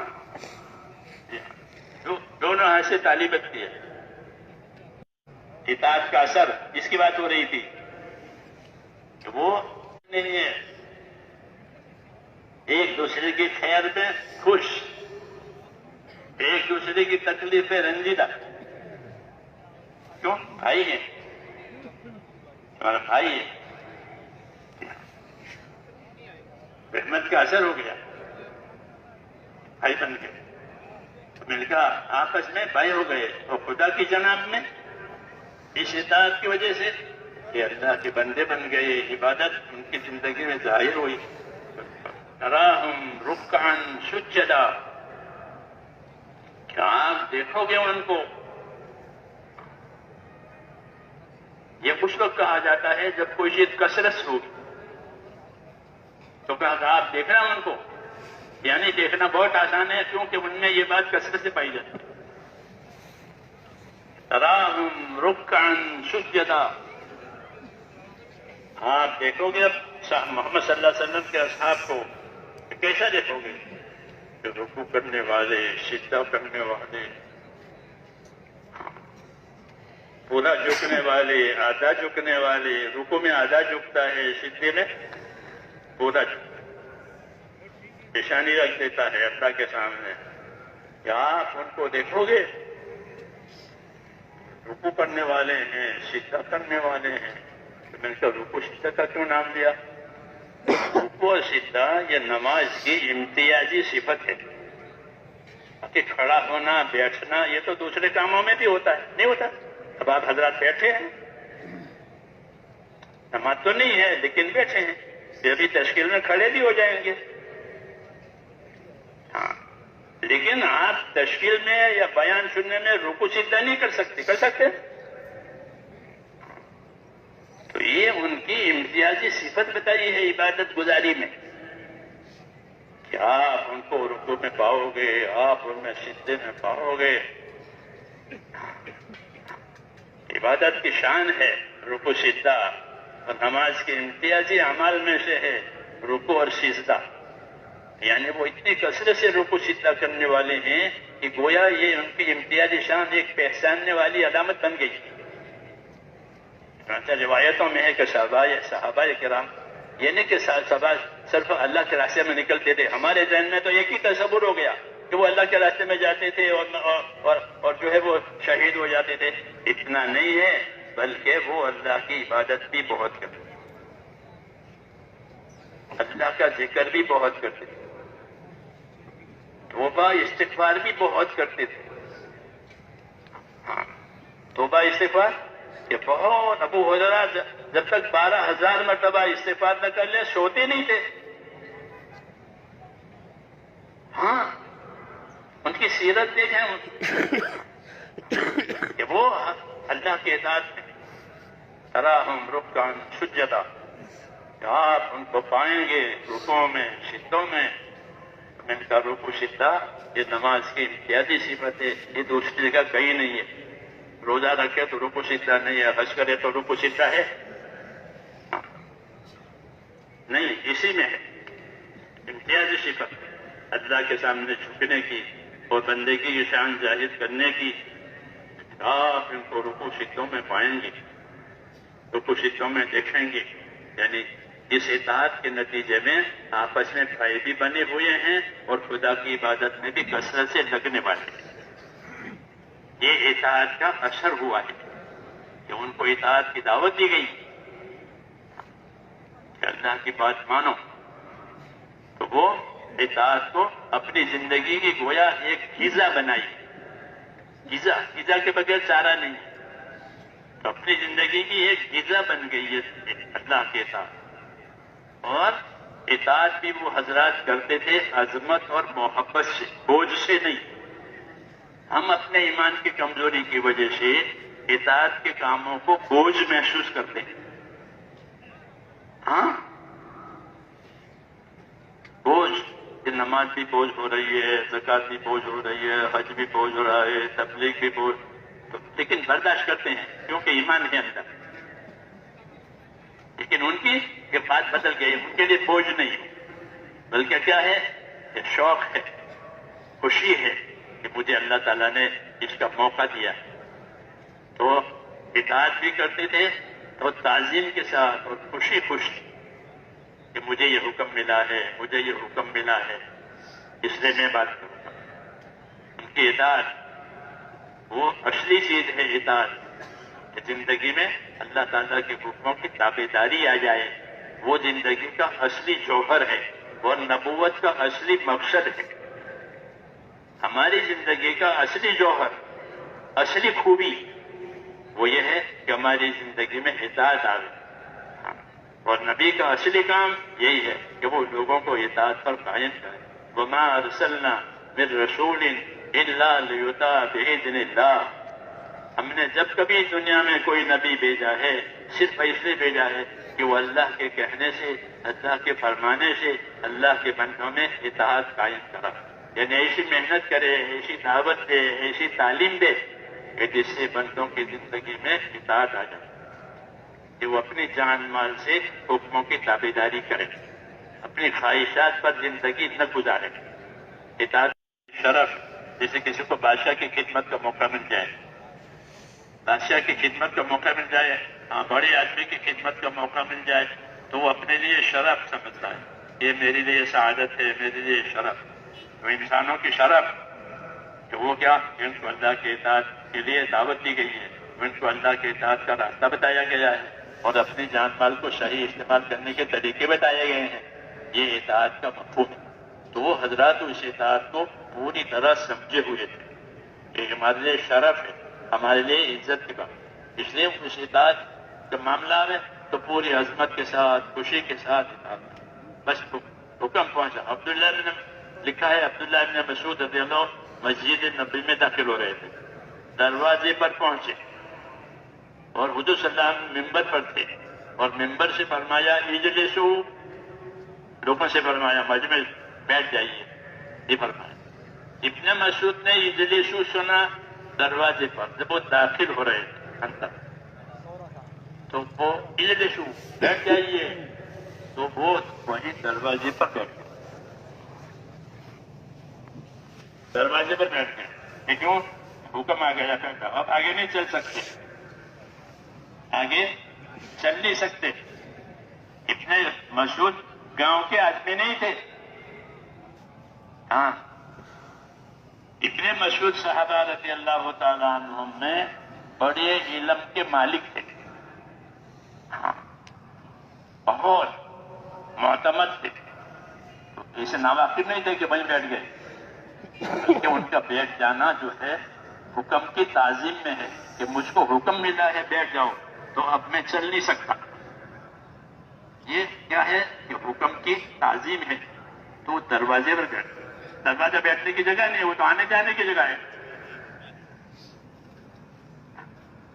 دونوں ہاتھ سے تالی بجتی ہے. اطاعت کا اثر جس کی بات ہو رہی تھی کہ وہ نہیں ہے، ایک دوسرے کی خیر میں خوش، ایک دوسرے کی تکلیف میں رنجیدہ. کیوں؟ بھائی ہیں، ہمارا بھائی ہے. رحمت کا اثر ہو گیا، بھائی بن گئے. مل کر آپس میں بھائی ہو گئے. اور خدا کی جناب میں اس اطاعت کی وجہ سے یہ اللہ کے بندے بن گئے، عبادت ان کی زندگی میں ظاہر ہوئی. تراہم رکعا سجدا، کیا آپ دیکھو گے ان کو. یہ اس وقت کہا جاتا ہے جب کوئی چیز کثرت ہوگی تو کہا آپ دیکھ رہے ہیں ان کو، یعنی دیکھنا بہت آسان ہے کیونکہ ان میں یہ بات کثرت سے پائی جاتی ہے. تراہم رکعا سجدا، آپ دیکھو گے اب محمد صلی اللہ علیہ وسلم کے اصحاب کو کیسا دیکھو گے کہ رکوع کرنے والے، سجدہ کرنے والے، پورا جھکنے والے، آدھا جھکنے والے. رکوع میں آدھا جھکتا ہے، سجدے میں پورا پیشانی رکھ دیتا ہے اللہ کے سامنے. کیا آپ ان کو دیکھو گے؟ رکوع کرنے والے ہیں، سجدہ کرنے والے ہیں. تو میں نے کہا رکوع سجدہ کا کیوں نام دیا؟ رکوع اور سجدہ یہ نماز کی امتیازی صفت ہے. کہ کھڑا ہونا، بیٹھنا یہ تو دوسرے کاموں میں بھی ہوتا ہے، نہیں ہوتا؟ اب آپ حضرات بیٹھے ہیں، نماز تو نہیں ہے لیکن بیٹھے ہیں، پھر ابھی تشکیل میں کھڑے بھی ہو جائیں گے. ہاں، لیکن آپ تشکیل میں یا بیان سننے میں رکوع سجدہ نہیں کر سکتے. کر سکتے؟ تو یہ ان کی امتیازی صفت بتائی ہے عبادت گزاری میں کہ آپ ان کو رکوع میں پاؤ گے، آپ ان میں سجدے میں پاؤ گے. عبادت کی شان ہے رکوع سجدہ، اور نماز کے امتیازی اعمال میں سے ہے رکوع اور سجدہ. یعنی وہ اتنی کثرت سے رکوع سجدہ کرنے والے ہیں کہ گویا یہ ان کی امتیازی شان ایک پہچاننے والی علامت بن گئی. روایتوں میں ہے کہ صحابہ کرام یہ نہیں کہ صرف اللہ کے راستے میں نکلتے تھے. ہمارے ذہن میں تو ایک ہی تصور ہو گیا کہ وہ اللہ کے راستے میں جاتے تھے اور جو ہے وہ شہید ہو جاتے تھے. اتنا نہیں ہے، بلکہ وہ اللہ کی عبادت بھی بہت کرتے. اللہ کا ذکر بھی بہت کرتے تھے، توبہ استغفار بھی بہت کرتے تھے. ہاں توبہ استغفار کہ بہت. ابو ہریرہ جب تک 12,000 مرتبہ استغفار نہ کر لے سوتے نہیں تھے. ہاں ان کی سیرت دیکھیں کہ وہ اللہ کے اطاعت میں تراہم رکعا سجدا، کہ آپ ان کو پائیں گے رکوع میں سجدوں میں. ان کا رکوع سجدہ یہ نماز کی امتیازی صفت ہے، یہ دوسری جگہ کہیں نہیں ہے. روزہ رکھے تو رکوع سجدہ نہیں ہے، حج کرے تو رکوع سجدہ ہے نہیں، اسی میں ہے امتیازی صفت اللہ کے سامنے جھکنے کی اور بندگی کی شان ظاہر کرنے کی. آپ ان کو رکوع سجدوں میں پائیں گے، رکوع سجدوں میں دیکھیں گے. یعنی اس اطاعت کے نتیجے میں آپس میں بھائی بھی بنے ہوئے ہیں اور خدا کی عبادت میں بھی کثرت سے لگنے والے ہیں. یہ اطاعت کا اثر ہوا ہے کہ ان کو اطاعت کی دعوت دی گئی کہ اللہ کی بات مانو، تو وہ اطاعت کو اپنی زندگی کی گویا ایک غذا بنائی. غذا کے بغیر چارہ نہیں، تو اپنی زندگی کی ایک غذا بن گئی ہے اللہ کے اطاعت. اور اطاعت بھی وہ حضرات کرتے تھے عظمت اور محبت سے، بوجھ سے نہیں. ہم اپنے ایمان کی کمزوری کی وجہ سے اطاعت کے کاموں کو بوجھ محسوس کرتے ہیں. ہاں بوجھ، کہ نماز بھی بوجھ ہو رہی ہے، زکوٰۃ بھی بوجھ ہو رہی ہے، حج بھی بوجھ ہو رہا ہے، تبلیغ بھی بوجھ، لیکن برداشت کرتے ہیں کیونکہ ایمان ہے اندر. لیکن ان کی یہ بات بدل گئی، ان کے لیے بوجھ نہیں بلکہ کیا ہے کہ شوق ہے، خوشی ہے کہ مجھے اللہ تعالیٰ نے اس کا موقع دیا. تو اطاعت بھی کرتے تھے اور تعظیم کے ساتھ اور خوشی کہ مجھے یہ حکم ملا ہے، مجھے یہ حکم ملا ہے، اس لیے میں بات کروں گا. ان کی اطاعت وہ اصلی چیز ہے. اطاعت کہ زندگی میں اللہ تعالیٰ کے حکموں کی تابعداری آ جائے، وہ زندگی کا اصلی جوہر ہے اور نبوت کا اصلی مقصد ہے. ہماری زندگی کا اصلی جوہر، اصلی خوبی وہ یہ ہے کہ ہماری زندگی میں اطاعت آ گئی. اور نبی کا اصلی کام یہی ہے کہ وہ لوگوں کو اطاعت پر قائم کرے. وَمَا أَرْسَلْنَا مِن رَّسُولٍ إِلَّا لِيُطَاعَ بِإِذْنِ اللَّهِ. ہم نے جب کبھی دنیا میں کوئی نبی بھیجا ہے صرف اس لیے بھیجا ہے کہ وہ اللہ کے کہنے سے، اللہ کے فرمانے سے اللہ کے بندوں میں اطاعت قائم کرا. یعنی ایسی محنت کرے، ایسی دعوت دے، ایسی تعلیم دے کہ جس سے بندوں کی زندگی میں اطاعت آ جائے، کہ وہ اپنی جان مال سے حکموں کی تابعداری کرے، اپنی خواہشات پر زندگی نہ گزارے. اطاعت شرف، جیسے کسی کو بادشاہ کی خدمت کا موقع مل جائے، بادشاہ کی خدمت کا موقع مل جائے، بڑے آدمی کی خدمت کا موقع مل جائے تو وہ اپنے لیے شرف سمجھتا ہے. یہ میرے لیے سعادت ہے، میرے لیے شرف. تو انسانوں کی شرف کہ وہ کیا، ان کو اللہ کے اطاعت کے لیے دعوت دی گئی ہے، ان کو اللہ کے اطاعت کا راستہ بتایا گیا ہے اور اپنی جان مال کو صحیح استعمال کرنے کے طریقے بتائے گئے ہیں. یہ اطاعت کا مفہوم ہے. تو وہ حضرات اس اطاعت کو پوری طرح سمجھے ہوئے تھے کہ ہمارے لیے شرف ہے، ہمارے لیے عزت کی بات. اس لیے اس اطاعت کا معاملہ میں تو پوری عظمت کے ساتھ، خوشی کے ساتھ اطاعت. بس حکم پہنچا. عبداللہ بن لکھا ہے، عبداللہ بن مسعود رضی اللہ مسجد نبی میں داخل ہو رہے تھے، دروازے پر پہنچے اور حضور صلی اللہ علیہ وسلم ممبر پر تھے اور ممبر سے فرمایا اجلسو، لوگوں سے فرمایا مجمع بیٹھ جائیے. یہ فرمایا. ابن مسعود نے اجلسو سنا دروازے پر جب وہ داخل ہو رہے تھے اندر، تو وہ اجلسو بیٹھ جائیے، تو وہ وہیں دروازے پر بیٹھ گئے، دروازے پر بیٹھ گئے. کہ کیوں؟ حکم آ گیا تھا، اب آگے نہیں چل سکتے، آگے چل نہیں سکتے. اتنے مسعود گاؤں کے آدمی نہیں تھے. ہاں اتنے مسعود صحابہ رضی اللہ تعالیٰ عنہم میں بڑے علم کے مالک تھے. ہاں بہت معتمد تھے، تو اسے ناواقف نہیں تھے کہ وہیں بیٹھ گئے، بلکہ ان کا بیٹھ جانا جو ہے حکم کی تعظیم میں ہے کہ مجھ کو حکم ملا ہے بیٹھ جاؤ، تو اب میں چل نہیں سکتا. یہ کیا ہے کہ حکم کی تعظیم ہے. تو دروازے پر بیٹھ، دروازہ بیٹھنے کی جگہ نہیں، وہ تو آنے جانے کی جگہ ہے.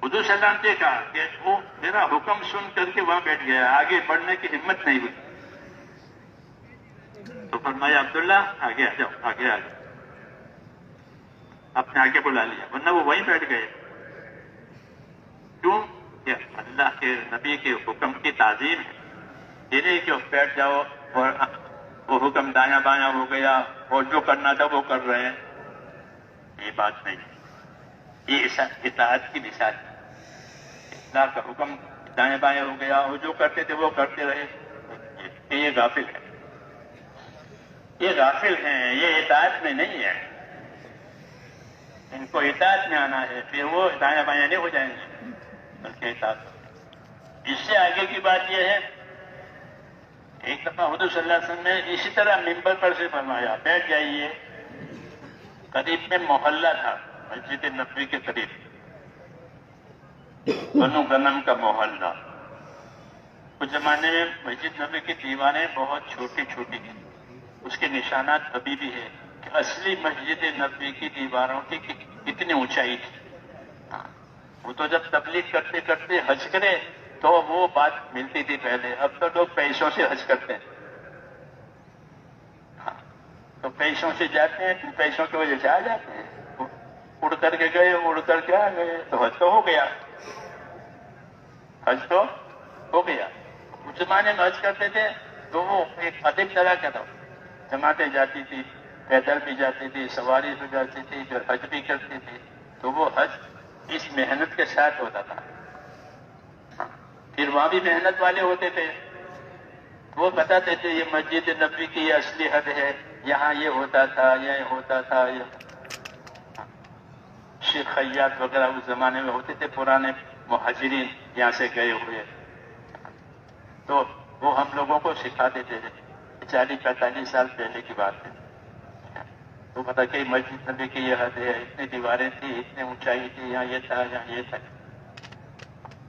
حضور صلی اللہ علیہ وسلم نے کہا کہ وہ میرا حکم سن کر کے وہاں بیٹھ گیا، آگے بڑھنے کی ہمت نہیں ہوئی. تو فرمایا عبداللہ آگے آ جاؤ، آگے آ جاؤ. اپنے آگے بلا لیا، ورنہ وہ وہیں بیٹھ گئے. کیوں؟ کہ اللہ کے نبی کے حکم کی تعظیم ہے. یہ نہیں کہ بیٹھ جاؤ اور وہ حکم دایاں بایاں ہو گیا اور جو کرنا تھا وہ کر رہے ہیں. یہ بات نہیں، یہ اطاعت کی مثال ہے. اللہ کا حکم دائیں بائیں ہو گیا اور جو کرتے تھے وہ کرتے رہے، یہ غافل ہے. یہ غافل ہیں، یہ اطاعت میں نہیں ہے. ان کو اطاعت میں آنا ہے، پھر وہ دائیں بائیں نہیں ہو جائیں گے، بلکہ اطاعت. اس سے آگے کی بات یہ ہے، ایک دفعہ حضور صلی اللہ علیہ وسلم نے اسی طرح ممبر پر سے فرمایا بیٹھ جائیے. قریب میں محلہ تھا مسجد نبوی کے قریب، بنو غنم کا محلہ. اس زمانے میں مسجد نبوی کی دیواریں بہت چھوٹی چھوٹی تھیں. اس کے نشانات ابھی بھی ہے کہ اصلی مسجد نبوی کی دیواروں کی کتنی اونچائی تھی. وہ تو جب تبلیغ کرتے کرتے حج کرے تو وہ بات ملتی تھی پہلے. اب تو لوگ پیسوں سے حج کرتے ہیں. تو پیسوں سے جاتے ہیں، پیسوں کی وجہ سے آ جاتے ہیں. اڑ کر کے گئے، اڑ کر کے آ گئے، تو حج تو ہو گیا. حج تو ہو گیا. اس زمانے میں حج کرتے تھے تو وہ ایک ادب طرح کا تھا. جماعتیں جاتی تھی، پیدل بھی جاتی تھی، سواری بھی جاتی تھی، پھر حج بھی کرتی تھی. تو وہ حج اس محنت کے ساتھ ہوتا تھا. پھر وہاں بھی محنت والے ہوتے تھے، وہ بتاتے تھے یہ مسجد نبوی کی یہ اصلی حد ہے، یہاں یہ ہوتا تھا، یہ ہوتا تھا. شیخ خیاط وغیرہ اس زمانے میں ہوتے تھے، پرانے مہاجرین یہاں سے گئے ہوئے. تو وہ ہم لوگوں کو سکھاتے تھے. 40-45 سال پہلے کی بات ہے. تو پتا کہ مسجد نبی کی یہ حد ہے، اتنی دیواریں تھی، اتنی اونچائی تھی، یہاں یہ تھا، یہاں یہ تھا.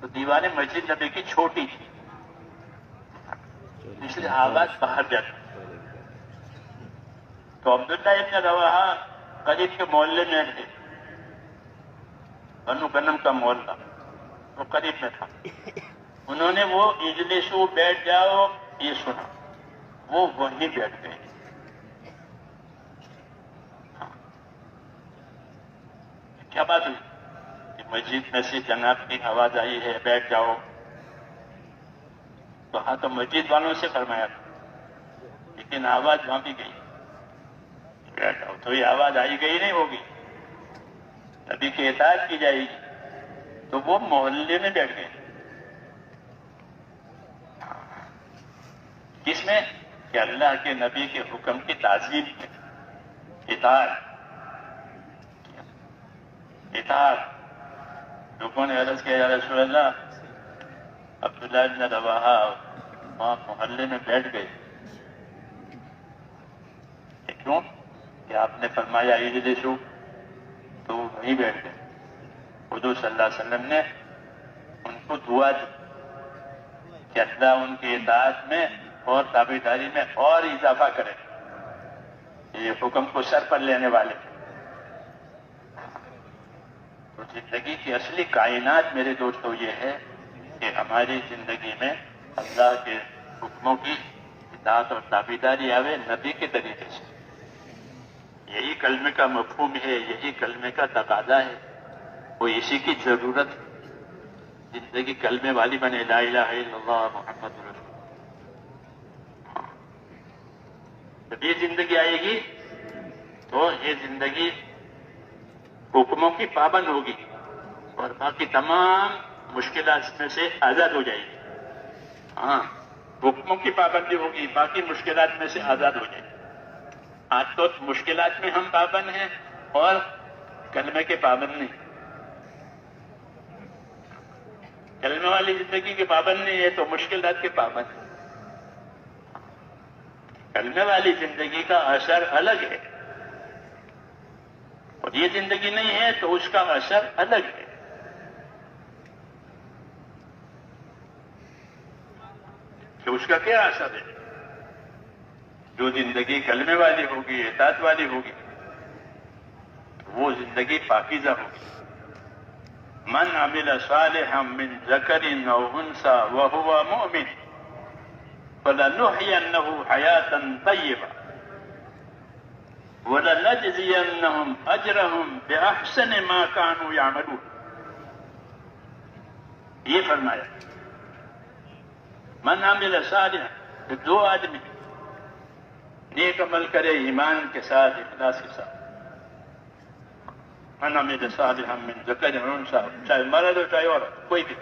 تو دیواریں مسجد نبی کی چھوٹی تھی، اس لیے آواز باہر جاتی. تو عبداللہ ابن رواحہ قریب کے محلے میں تھے، بنو غنم کا محلہ وہ قریب میں تھا. انہوں نے وہ اجلسو بیٹھ جاؤ یہ سنا، وہ وہیں بیٹھ گئے. کیا بات ہوئی کہ مسجد میں سے جناب کی آواز آئی ہے بیٹھ جاؤ. تو ہاں تو مسجد والوں سے فرمایا تھا، لیکن آواز وہاں بھی گئی بیٹھ جاؤ. تو یہ آواز آئی گئی نہیں ہوگی، نبی کی اطاعت کی جائے گی. تو وہ محلے میں بیٹھ گئے. کس میں؟ کہ اللہ کے نبی کے حکم کی تعظیم میں اطاعت. لوگوں نے عرض کیا یا رسول اللہ، عبداللہ ابن رواحہ وہاں محلے میں بیٹھ گئے. کیوں؟ کہ آپ نے فرمایا اجلسو، تو وہ وہیں بیٹھ گئے. حضور صلی اللہ علیہ وسلم نے ان کو دعا دی کہ اللہ ان کی اطاعت میں اور تابعداری میں اور اضافہ کرے. یہ حکم کو سر پر لینے والے. تو زندگی کی اصلی کائنات میرے دوستو یہ ہے کہ ہماری زندگی میں اللہ کے حکموں کی اطاعت اور تابعداری آوے نبی کے طریقے سے. یہی کلمے کا مفہوم ہے، یہی کلمے کا تقاضا ہے. وہ اسی کی ضرورت ہے. زندگی کلمے والی بنے، لا الہ الا اللہ محمد رسول اللہ. جب یہ زندگی آئے گی تو یہ زندگی حکموں کی پابند ہوگی اور باقی تمام مشکلات میں سے آزاد ہو جائے گی. ہاں، حکموں کی پابندی ہوگی، باقی مشکلات میں سے آزاد ہو جائے گی. آج تو مشکلات میں ہم پابند ہیں اور کلمے کے پابند نہیں. کلمے والی زندگی کے پابند نہیں ہے تو مشکلات کے پابند ہیں. کلمے والی زندگی کا اثر الگ ہے، اور یہ زندگی نہیں ہے تو اس کا اثر الگ ہے۔ کہ اس کا کیا اثر ہے؟ جو زندگی کلمے والی ہوگی، اطاعت والی ہوگی، وہ زندگی پاکیزہ ہوگی۔ من عمل صالحا من ذکر او انثى وهو مؤمن فلنحيينه حياة طیبہ وَلَنَجْزِيَنَّهُمْ أَجْرَهُمْ بِأَحْسَنِ مَا كَانُوا يَعْمَلُونَ۔ یہ فرمایا من عمل صالحا، کہ دو آدمی نیک عمل کرے ایمان کے ساتھ، اخلاص کے ساتھ۔ من عمل صالحا من ذکر او انثى، چاہے مرد ہو چاہے عورت، کوئی بھی،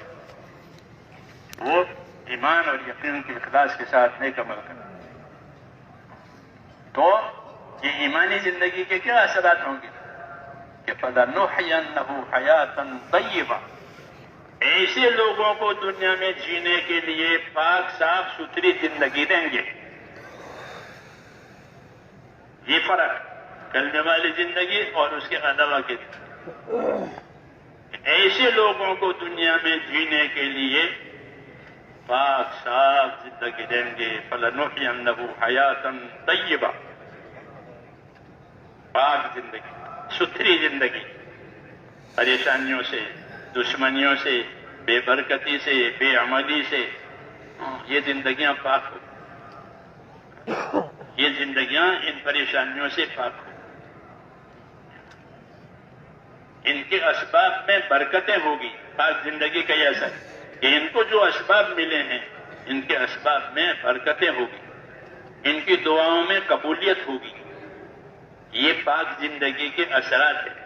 وہ ایمان اور یقین کے اخلاص کے ساتھ نیک عمل کرے تو یہ ایمانی زندگی کے کیا اثرات ہوں گے؟ کہ فَلَنُحْيَنَّهُ حَيَاةً طَيِّبَةً، ایسے لوگوں کو دنیا میں جینے کے لیے پاک صاف ستھری زندگی دیں گے۔ یہ فرق کلمے والی زندگی اور اس کے علاوہ کی زندگی۔ ایسے لوگوں کو دنیا میں جینے کے لیے پاک صاف زندگی دیں گے۔ فَلَنُحْيَنَّهُ حَيَاةً طَيِّبَةً، پاک زندگی، ستھری زندگی، پریشانیوں سے، دشمنیوں سے، بے برکتی سے، بے عملی سے، یہ زندگیاں پاک ہو، یہ زندگیاں ان پریشانیوں سے پاک ہو، ان کے اسباب میں برکتیں ہوگی۔ پاک زندگی کا یہ اثر کہ ان کو جو اسباب ملے ہیں ان کے اسباب میں برکتیں ہوگی، ان کی دعاؤں میں قبولیت ہوگی۔ یہ پاک زندگی کے اثرات ہیں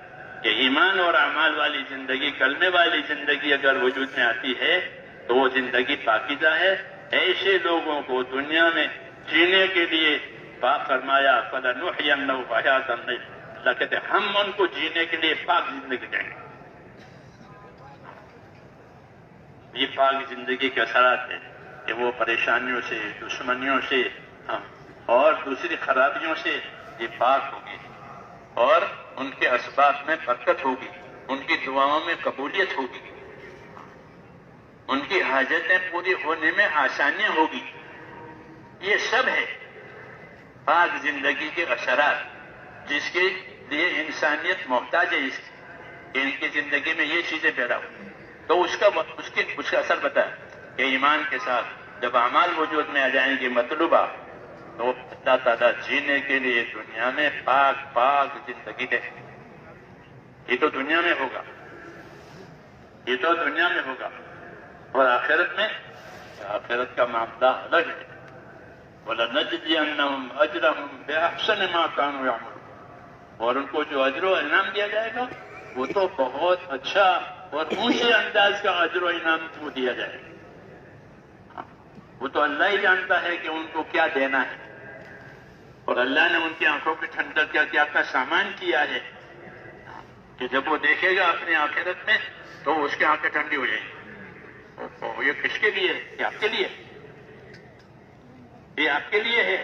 کہ ایمان اور اعمال والی زندگی، کلمے والی زندگی اگر وجود میں آتی ہے تو وہ زندگی پاکیزہ ہے۔ ایسے لوگوں کو دنیا میں جینے کے لیے پاک فرمایا فَلَنُحْيَنَّهُ حَيَاةً طَيِّبَةً، اللہ کہتے ہیں ہم ان کو جینے کے لیے پاک زندگی دیں گے۔ یہ پاک زندگی کے اثرات ہیں کہ وہ پریشانیوں سے، دشمنیوں سے اور دوسری خرابیوں سے یہ پاک ہوگی، اور ان کے اسباب میں برکت ہوگی، ان کی دعاؤں میں قبولیت ہوگی، ان کی حاجتیں پوری ہونے میں آسانیاں ہوگی۔ یہ سب ہے پاک زندگی کے اثرات، جس کے لیے انسانیت محتاج ہے کہ ان کی زندگی میں یہ چیزیں پیدا ہوں تو اس کا اثر بتایا کہ ایمان کے ساتھ جب اعمال وجود میں آ جائیں گے مطلوبہ، تو اللہ تعالیٰ جینے کے لیے دنیا میں پاک زندگی دے۔ یہ تو دنیا میں ہوگا، یہ تو دنیا میں ہوگا، اور آخرت میں، آخرت کا معاملہ الگ ہے۔ وَلَنَجْزِيَنَّهُمْ أَجْرَهُمْ بِأَحْسَنِ مَا كَانُوا يَعْمَلُونَ، اور ان کو جو اجر و انعام دیا جائے گا وہ تو بہت اچھا اور اونچے انداز کا اجر و انعام کو دیا جائے گا۔ وہ تو اللہ ہی جانتا ہے کہ ان کو کیا دینا ہے، اور اللہ نے ان کی آنکھوں کے ٹھنڈک کیا کیا سامان کیا ہے کہ جب وہ دیکھے گا اپنی آخرت میں تو اس کی آنکھیں ٹھنڈی ہو جائیں گی۔ یہ کس کے لیے؟ یہ آپ کے لیے، یہ آپ کے لیے ہے۔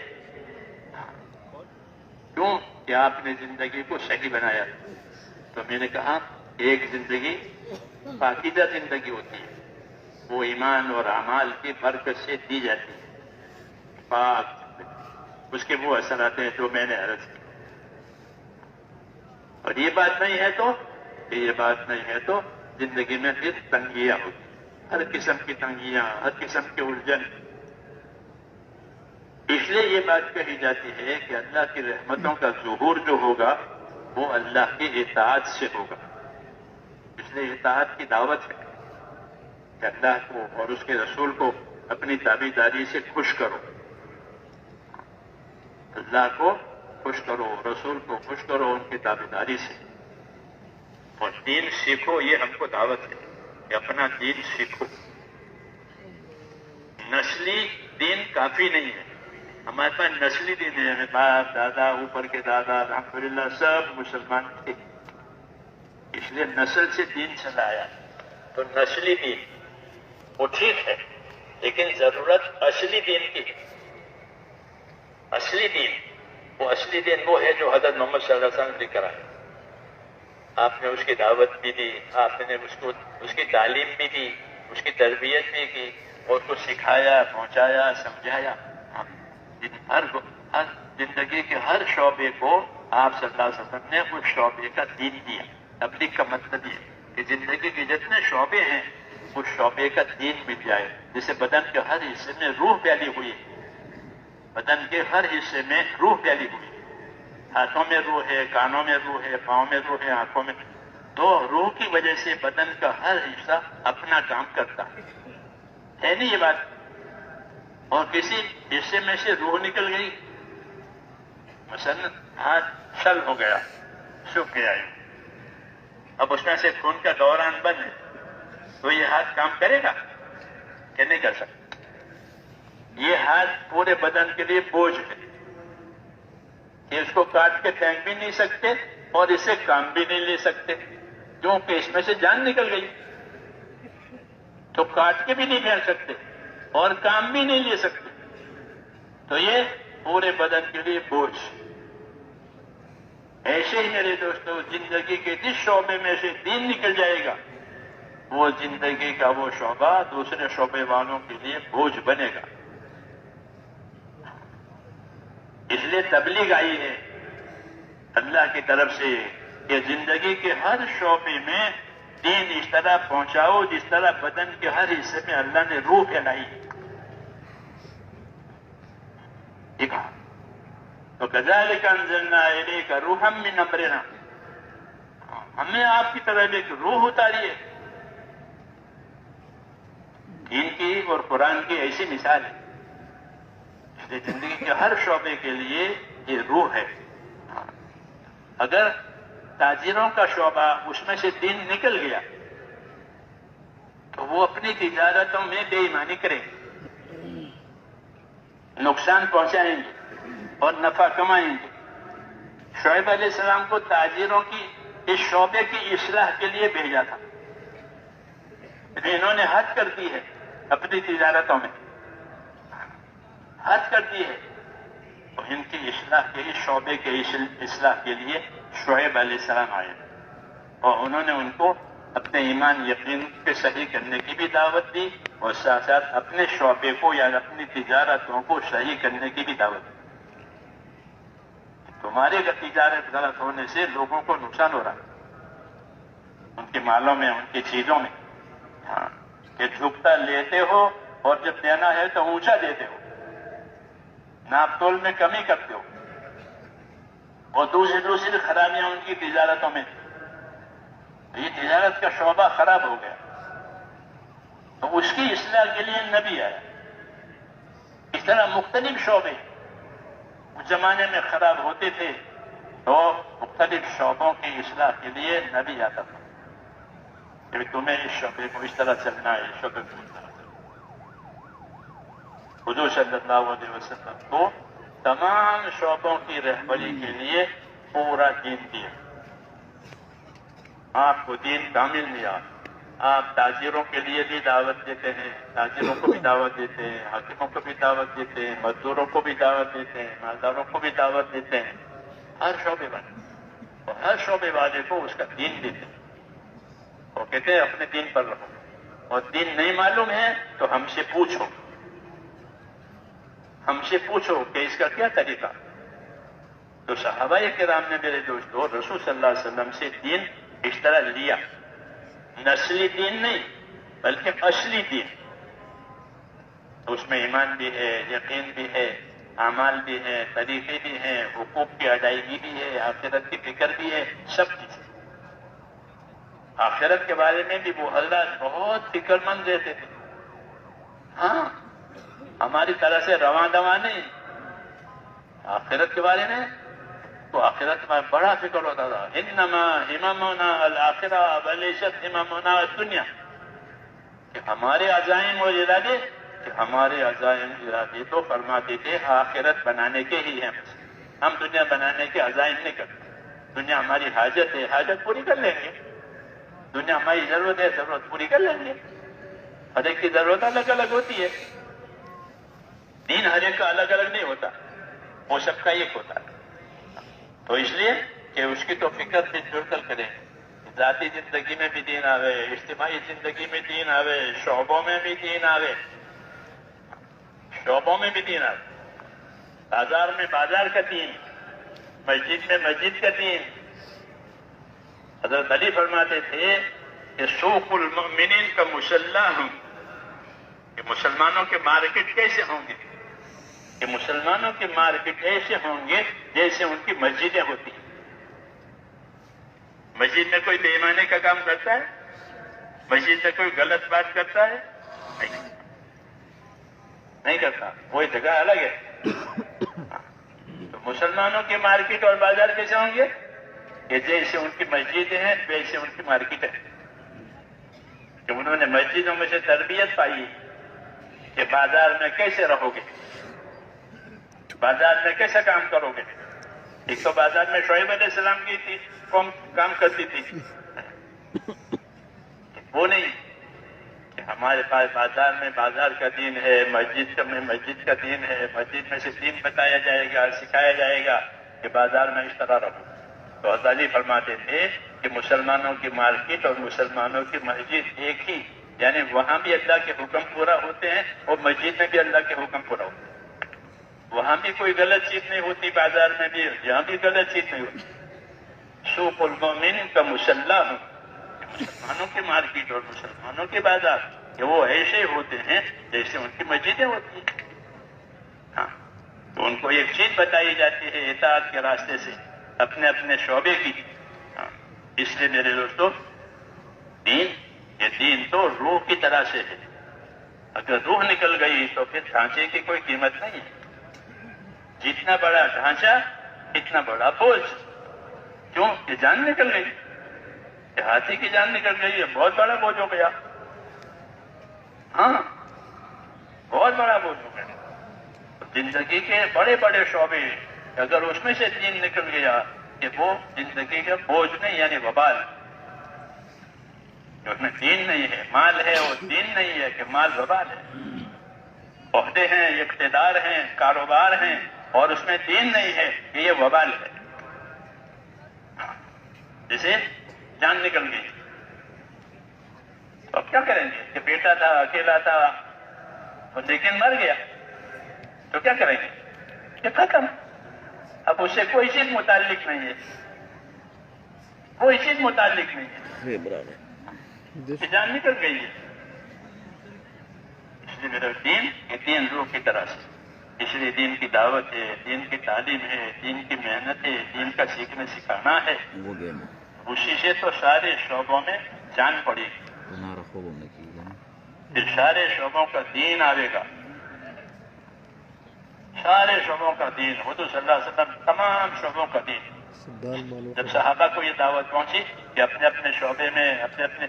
کیوں؟ کہ آپ نے زندگی کو صحیح بنایا۔ تو میں نے کہا ایک زندگی پاکیزہ زندگی ہوتی ہے، وہ ایمان اور اعمال کی برکت سے دی جاتی ہے، پاک زندگی، اس کے وہ اثرات ہیں جو میں نے عرض کی۔ اور یہ بات نہیں ہے تو زندگی میں پھر تنگیاں ہوتی، ہر قسم کی تنگیاں، ہر قسم کے الجھن۔ اس لیے یہ بات کہی جاتی ہے کہ اللہ کی رحمتوں کا ظہور جو ہوگا وہ اللہ کی اطاعت سے ہوگا۔ اس لیے اطاعت کی دعوت ہے کہ اللہ کو اور اس کے رسول کو اپنی تابعداری سے خوش کرو، اللہ کو خوش کرو، رسول کو خوش کرو ان کی تابعداری سے، اور دین سیکھو۔ یہ ہم کو دعوت ہے کہ اپنا دین سیکھو۔ نسلی دین کافی نہیں ہے، ہمارے پاس نسلی دین ہے، ہمیں باپ دادا اوپر کے دادا الحمدللہ سب مسلمان تھے، اس لیے نسل سے دین چلا آیا۔ تو نسلی دین وہ ٹھیک ہے، لیکن ضرورت اصلی دین کی ہے۔ اصلی دین، وہ اصلی دین وہ ہے جو حضرت محمد صلی اللہ علیہ وسلم نے کرا ہے. آپ نے اس کی دعوت بھی دی، آپ نے اس کی تعلیم بھی دی، اس کی تربیت بھی کی، اور اس کو سکھایا، پہنچایا، سمجھایا. ہر زندگی کے ہر شعبے کو آپ صلی اللہ علیہ وسلم نے اس شعبے کا دین دیا. تبلیغ کا مطلب یہ کہ زندگی کے جتنے شعبے ہیں اس شعبے کا دین مل جائے. جیسے بدن کے ہر حصے میں روح پھیلی ہوئی ہے، بدن کے ہر حصے میں روح پھیلی ہوئی ہے. ہاتھوں میں روح ہے، کانوں میں روح ہے، پاؤں میں روح ہے، آنکھوں میں. تو روح کی وجہ سے بدن کا ہر حصہ اپنا کام کرتا ہے نہیں یہ بات؟ اور کسی حصے میں سے روح نکل گئی، مثلا ہاتھ شل ہو گیا، سوکھ گیا ہے، اب اس میں سے خون کا دوران بند ہے، تو یہ ہاتھ کام کرے گا کہ نہیں کر سکتا؟ یہ ہاتھ پورے بدن کے لیے بوجھ ہے کہ اس کو کاٹ کے پھینک بھی نہیں سکتے اور اسے کام بھی نہیں لے سکتے، کیونکہ اس میں سے جان نکل گئی. تو کاٹ کے بھی نہیں پھینک سکتے اور کام بھی نہیں لے سکتے، تو یہ پورے بدن کے لیے بوجھ. ایسے ہی میرے دوستوں زندگی کے جس شعبے میں سے دین نکل جائے گا وہ زندگی کا وہ شعبہ دوسرے شعبے والوں کے لیے بوجھ بنے گا. اس لیے تبلیغ آئی ہے اللہ کی طرف سے کہ زندگی کے ہر شعبے میں دین اس طرح پہنچاؤ جس طرح بدن کے ہر حصے میں اللہ نے روح پھیلائی. ٹھیک ہے؟ تو کذالک انزلنا الیک روحا من امرنا، ہم نے آپ کی طرف ایک روح اتاری ہے. دین کی اور قرآن کی ایسی مثال ہے. اس لیے زندگی کے ہر شعبے کے لیے یہ روح ہے. اگر تاجروں کا شعبہ اس میں سے دین نکل گیا تو وہ اپنی تجارتوں میں بے ایمانی کریں گے، نقصان پہنچائیں گے اور نفع کمائیں گے. شعیب علیہ السلام کو تاجروں کی اس شعبے کی اصلاح کے لیے بھیجا تھا، انہوں نے حد کر دی ہے اپنی تجارتوں میں، حد کر دی ہے. تو ان کی اصلاح کے اس شعبے کے اصلاح کے لیے شعیب علیہ السلام آئے اور انہوں نے ان کو اپنے ایمان یقین کے صحیح کرنے کی بھی دعوت دی اور ساتھ ساتھ اپنے شعبے کو یا اپنی تجارتوں کو صحیح کرنے کی بھی دعوت دی. تمہاری تجارت غلط ہونے سے لوگوں کو نقصان ہو رہا ہے، ان کے مالوں میں، ان کی چیزوں میں. ہاں کہ جھکتا لیتے ہو اور جب دینا ہے تو اونچا دیتے ہو، ناپ تول میں کمی کرتے ہو، اور دوسری خرابیاں ان کی تجارتوں میں. یہ تجارت کا شعبہ خراب ہو گیا تو اس کی اصلاح کے لیے نبی آیا. اس طرح مختلف شعبے اس زمانے میں خراب ہوتے تھے تو مختلف شعبوں کی اصلاح کے لیے نبی آتا تھا کہ تمہیں اس شعبے کو اس طرح چلنا ہے، اس شعبے کو اس طرح چلنا. حضور صلی اللہ علیہ وسلم کو تمام شعبوں کی رہبری کے لیے پورا دین دیا. آپ کو دین کامل دیا. آپ تاجروں کے لیے بھی دعوت دیتے ہیں، تاجروں کو بھی دعوت دیتے ہیں، حاکموں کو بھی دعوت دیتے ہیں، مزدوروں کو بھی دعوت دیتے ہیں، مالداروں کو بھی دعوت دیتے ہیں. ہر شعبے والے اور ہر شعبے والے کو اس کا دین دیتے ہیں اور کہتے ہیں اپنے دین پر رہو، اور دین نہیں معلوم ہے تو ہم سے پوچھو، ہم سے پوچھو کہ اس کا کیا طریقہ. تو صحابہ کرام نے میرے دوستو رسول صلی اللہ علیہ وسلم سے دین اس طرح لیا، نسلی دین نہیں بلکہ اصلی دین. اس میں ایمان بھی ہے، یقین بھی ہے، اعمال بھی ہے، طریقے بھی ہیں، حقوق کی ادائیگی بھی ہے، آخرت کی فکر بھی ہے، سب چیز. آخرت کے بارے میں بھی وہ حضرات بہت فکر مند رہتے تھے. ہاں ہماری طرح سے رواں دواں نہیں. آخرت کے بارے میں تو آخرت میں بڑا فکر ہوتا تھا. انما ہممنا الآخرہ ولیست ہممنا الدنیا، کہ ہمارے عزائم اور ارادے، کہ ہمارے عزائم ارادے تو فرماتے تھے آخرت بنانے کے ہی ہیں، ہم دنیا بنانے کے عزائم نہیں کرتے. دنیا ہماری حاجت ہے، حاجت پوری کر لیں گے. دنیا ہماری ضرورت ہے، ضرورت پوری کر لیں گے. ہر ایک کی ضرورت الگ الگ ہوتی ہے. دین ہر ایک کا الگ الگ نہیں ہوتا. وہ سب کا ایک ہوتا ہے. تو اس لیے کہ اس کی تو فکر بھی جڑ کر کریں. ذاتی زندگی میں بھی دین آوے, اجتماعی زندگی میں دین آوے, شعبوں میں بھی دین آوے, شعبوں میں بھی دین آوے. بازار میں بازار کا دین, مسجد میں مسجد کا دین. حضرت علی فرماتے تھے کہ سوق المؤمنین کا مسلح ہوں, کہ مسلمانوں کے مارکیٹ کیسے ہوں گے, کہ مسلمانوں کے مارکیٹ ایسے ہوں گے جیسے ان کی مسجدیں ہوتی ہیں. مسجد میں کوئی بے ایمانی کا کام کرتا ہے؟ مسجد میں کوئی غلط بات کرتا ہے؟ نہیں کرتا. وہ جگہ الگ ہے. تو مسلمانوں کے مارکیٹ اور بازار کیسے ہوں گے؟ کہ جیسے ان کی مسجدیں ہیں ویسے ان کی مارکیٹ ہے. کہ انہوں نے مسجدوں میں سے تربیت پائی کہ بازار میں کیسے رہو گے, بازار میں کیسا کام کرو گے. ایک تو بازار میں شعیب علیہ السلام کی تھی قوم کام کرتی تھی, وہ نہیں کہ ہمارے پاس بازار میں بازار کا دین ہے, مسجد میں مسجد کا دین ہے, مسجد میں سے دین بتایا جائے گا, سکھایا جائے گا کہ بازار میں اس طرح رہو. تو حضرت علی فرماتے تھے کہ مسلمانوں کی مارکیٹ اور مسلمانوں کی مسجد ایک ہی, یعنی وہاں بھی اللہ کے حکم پورا ہوتے ہیں اور مسجد میں بھی اللہ کے حکم پورا ہوتے ہیں. وہاں بھی کوئی غلط چیز نہیں ہوتی, بازار میں بھی, یہاں بھی غلط چیز نہیں ہوتی. سوق المؤمن کا مسلح ہوں, مسلمانوں کی مارکیٹ اور مسلمانوں کے بازار کہ وہ ایسے ہوتے ہیں جیسے ان کی مسجدیں ہوتی ہیں. ہاں, تو ان کو ایک چیز بتائی جاتی ہے اطاعت کے راستے سے اپنے اپنے شعبے کی. ہاں, اس لیے میرے دوستو, دین تو روح کی طرح سے ہے. اگر روح نکل گئی تو پھر ڈھانچے کی کوئی قیمت نہیں ہے. جتنا بڑا ڈھانچہ اتنا بڑا بوجھ. کیوں کہ جان نکل گئی, کہ ہاتھی کی جان نکل گئی ہے, بہت بڑا بوجھ ہو گیا. ہاں, بہت بڑا بوجھ ہو گیا. زندگی کے بڑے بڑے شعبے اگر اس میں سے دین نکل گیا کہ وہ زندگی کا بوجھ نہیں, یعنی وبال. اس میں دین نہیں ہے, مال ہے اور دین نہیں ہے کہ مال وبال ہے. عہدے ہیں, اقتدار ہیں, کاروبار ہیں اور اس میں دین نہیں ہے کہ یہ وبال ہے. جسے جان نکل گئی تو اب کیا کریں گے کہ بیٹا تھا, اکیلا تھا, لیکن مر گیا, تو کیا کریں گے کہ ختم. اب اس سے کوئی چیز متعلق نہیں ہے, کوئی چیز متعلق نہیں ہے, جان نکل گئی ہے. اس لیے میرا دین روح کی طرح سے, اس لیے دین کی دعوت ہے, دین کی تعلیم ہے, دین کی محنت ہے, دین کا سیکھنے سکھانا ہے. اسی سے تو سارے شعبوں میں جان پڑے گی, پھر سارے شعبوں کا دین آئے گا. سارے شعبوں کا دین, حضور صلی اللہ علیہ وسلم تمام شعبوں کا دین. جب صحابہ کو یہ دعوت پہنچی کہ اپنے اپنے شعبے میں اپنے اپنے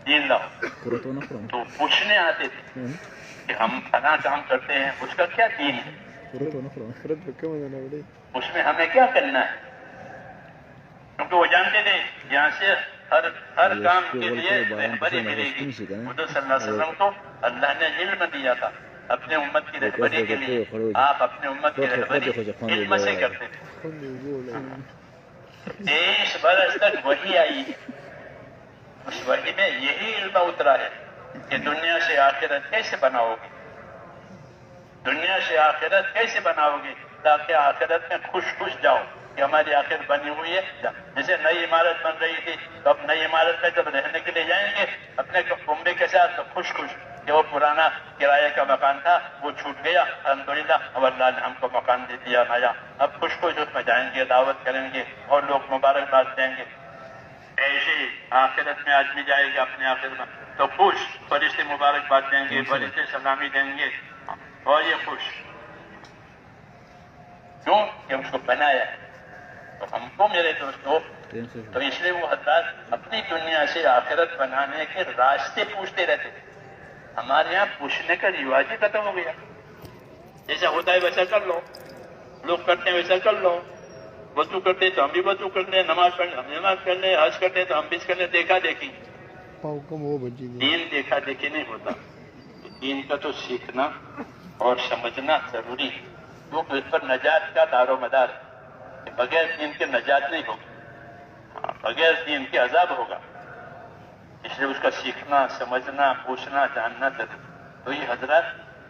دین لاؤ, تو پوچھنے آتے تھے کہ ہم فلاں کام کرتے ہیں, اس کا کیا دین ہے, اس میں ہمیں کیا کرنا ہے. کیونکہ وہ جانتے تھے یہاں سے ہر کام کے لیے رہبری ملے گی. حضور صلی اللہ علیہ وسلم کو اللہ نے علم دیا تھا اپنے امت کی رہبری کے لیے. آپ اپنے امت کی رہبری علم سے کرتے تھے. 23 برس تک وحی آئی ہے, اس وحی میں یہی علم اترا ہے کہ دنیا سے آخرت کیسے بناؤ گے, دنیا سے آخرت کیسے بناؤ گے تاکہ آخرت میں خوش خوش جاؤ کہ ہماری آخرت بنی ہوئی ہے. جیسے نئی عمارت بن رہی تھی تو اب نئی عمارت میں جب رہنے کے لیے جائیں گے اپنے کنبے کے ساتھ تو خوش خوش کہ وہ پرانا کرایہ کا مکان تھا وہ چھوٹ گیا, الحمدللہ اب اللہ نے ہم کو مکان دے دیا نیا. اب خوش خوش اس میں جائیں گے, دعوت کریں گے اور لوگ مبارکباد دیں گے. ایسے آخرت میں آدمی جائے گا اپنے آخرت میں تو خوش, فرشتے مبارکباد دیں گے, فرشتے سلامی دیں گے اور یہ خوش. کیوں کہ اس کو بنایا ہے. تو ہم کو میرے دوستوں, تو اس لیے وہ حضرات اپنی دنیا سے آخرت بنانے کے راستے پوچھتے رہتے تھے. ہمارے یہاں پوچھنے کا رواج ہی ختم ہو گیا. جیسا ہوتا ہے ویسا کر لو, لوگ کرتے ہیں ویسا کر لو, وضو کرتے تو ہم بھی وضو کر لیں, نماز پڑھنے ہم نماز کر لیں, حج کرتے تو ہم بھی کر لیں. دیکھا دیکھی, دین دیکھا دیکھی نہیں ہوتا. دین کا تو سیکھنا اور سمجھنا ضروری ہے. کیونکہ اس پر نجات کا دار و مدار ہے کہ بغیر دین کے نجات نہیں ہوگی، بغیر دین کے عذاب ہوگا. اس لیے اس کا سیکھنا، سمجھنا، پوچھنا، جاننا ضروری. تو یہ حضرات